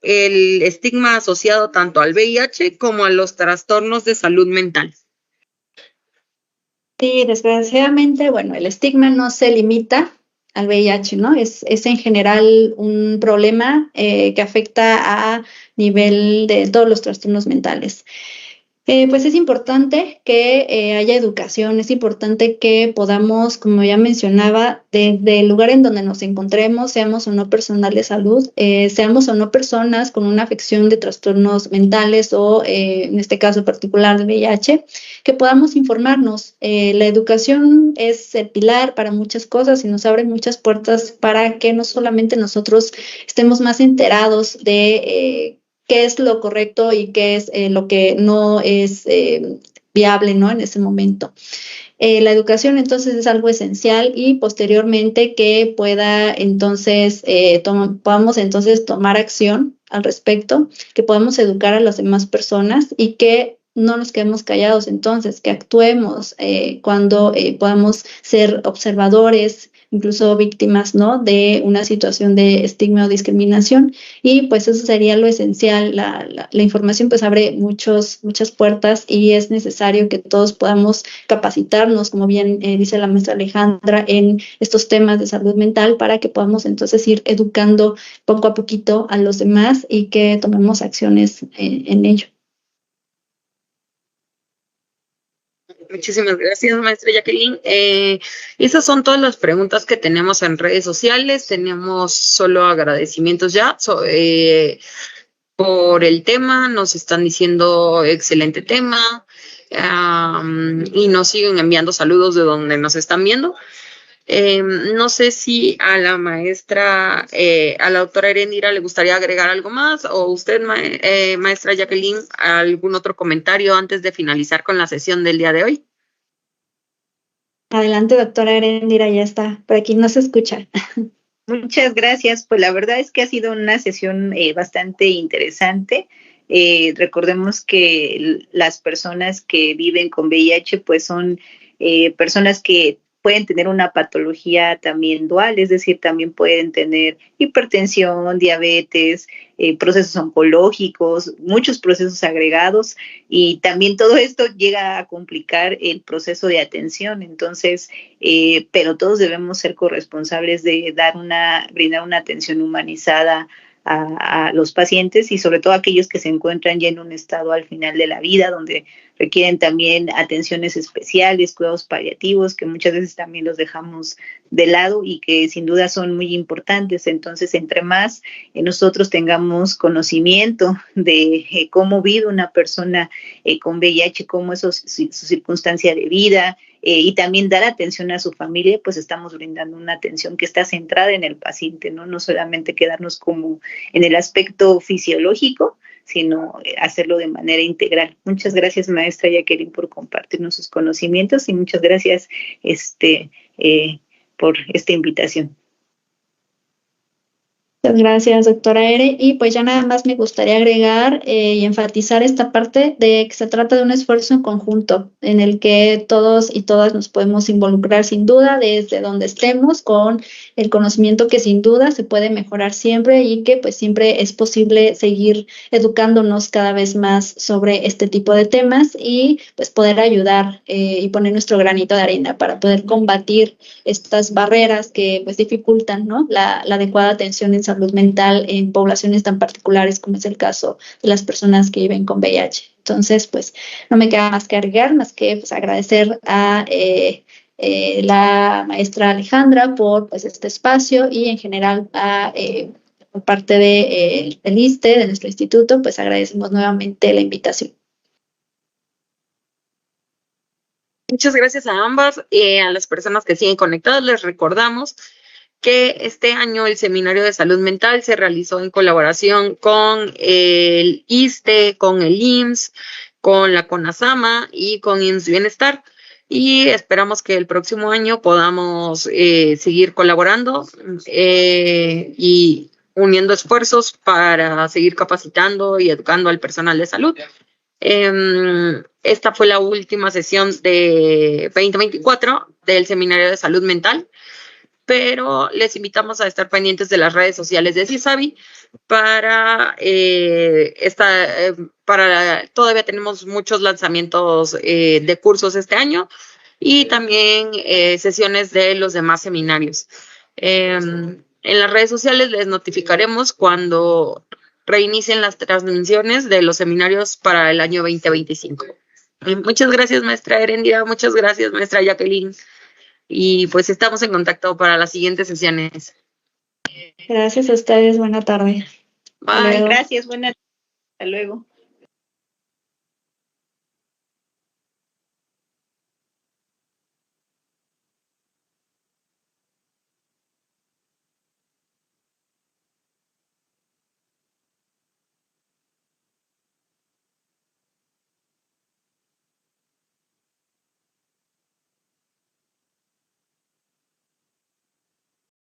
[SPEAKER 1] estigma asociado tanto al VIH como a los trastornos de salud mental?
[SPEAKER 2] Sí, desgraciadamente, bueno, el estigma no se limita al VIH, ¿no? Es en general un problema que afecta a nivel de todos los trastornos mentales. Pues es importante que haya educación, es importante que podamos, como ya mencionaba, desde el lugar en donde nos encontremos, seamos o no personal de salud, seamos o no personas con una afección de trastornos mentales o, en este caso particular, de VIH, que podamos informarnos. La educación es el pilar para muchas cosas y nos abre muchas puertas para que no solamente nosotros estemos más enterados de qué es lo correcto y qué es lo que no es viable, ¿no? En ese momento. La educación entonces es algo esencial y posteriormente que pueda entonces, podamos entonces tomar acción al respecto, que podamos educar a las demás personas y que no nos quedemos callados entonces, que actuemos cuando podamos ser observadores, incluso víctimas, ¿no? De una situación de estigma o discriminación. Y pues eso sería lo esencial. La información pues abre muchas puertas y es necesario que todos podamos capacitarnos, como bien dice la maestra Alejandra, en estos temas de salud mental para que podamos entonces ir educando poco a poquito a los demás y que tomemos acciones en ello.
[SPEAKER 1] Muchísimas gracias, maestra Jacqueline. Esas son todas las preguntas que tenemos en redes sociales. Tenemos solo agradecimientos ya por el tema. Nos están diciendo excelente tema y nos siguen enviando saludos de donde nos están viendo. No sé si a la maestra, a la doctora Erendira le gustaría agregar algo más o usted, maestra Jacqueline, algún otro comentario antes de finalizar con la sesión del día de hoy.
[SPEAKER 2] Adelante, doctora Erendira, ya está. Por aquí no se escucha.
[SPEAKER 3] Muchas gracias. Pues la verdad es que ha sido una sesión bastante interesante. Recordemos que las personas que viven con VIH pues son personas que pueden tener una patología también dual, es decir, también pueden tener hipertensión, diabetes, procesos oncológicos, muchos procesos agregados y también todo esto llega a complicar el proceso de atención. Entonces, pero todos debemos ser corresponsables de brindar una atención humanizada a los pacientes y sobre todo a aquellos que se encuentran ya en un estado al final de la vida, donde requieren también atenciones especiales, cuidados paliativos, que muchas veces también los dejamos de lado y que sin duda son muy importantes. Entonces, entre más nosotros tengamos conocimiento de cómo vive una persona con VIH, cómo es su circunstancia de vida, y también dar atención a su familia, pues estamos brindando una atención que está centrada en el paciente, no solamente quedarnos como en el aspecto fisiológico, sino hacerlo de manera integral. Muchas gracias, maestra Jacqueline, por compartirnos sus conocimientos y muchas gracias por esta invitación.
[SPEAKER 2] Muchas gracias, doctora Ere. Y pues ya nada más me gustaría agregar y enfatizar esta parte de que se trata de un esfuerzo en conjunto en el que todos y todas nos podemos involucrar sin duda desde donde estemos con el conocimiento que sin duda se puede mejorar siempre y que pues siempre es posible seguir educándonos cada vez más sobre este tipo de temas y pues poder ayudar y poner nuestro granito de arena para poder combatir estas barreras que pues dificultan, ¿no? la adecuada atención en salud mental en poblaciones tan particulares como es el caso de las personas que viven con VIH. Entonces, pues no me queda más que agregar, más que pues, agradecer a la maestra Alejandra por pues, este espacio y en general por parte del ISSSTE, de nuestro instituto, pues agradecemos nuevamente la invitación.
[SPEAKER 1] Muchas gracias a ambas y a las personas que siguen conectadas. Les recordamos que este año el Seminario de Salud Mental se realizó en colaboración con el ISSSTE, con el IMSS, con la CONASAMA y con IMSS Bienestar. Y esperamos que el próximo año podamos seguir colaborando y uniendo esfuerzos para seguir capacitando y educando al personal de salud. Esta fue la última sesión de 2024 del Seminario de Salud Mental, pero les invitamos a estar pendientes de las redes sociales de CISAVI todavía tenemos muchos lanzamientos de cursos este año y también sesiones de los demás seminarios. En las redes sociales les notificaremos cuando reinicien las transmisiones de los seminarios para el año 2025. Muchas gracias, maestra Heréndira, muchas gracias, maestra Jacqueline, y pues estamos en contacto para las siguientes sesiones.
[SPEAKER 2] Gracias a ustedes, buena tarde.
[SPEAKER 1] Bye.
[SPEAKER 3] Gracias, buenas tardes. Hasta luego.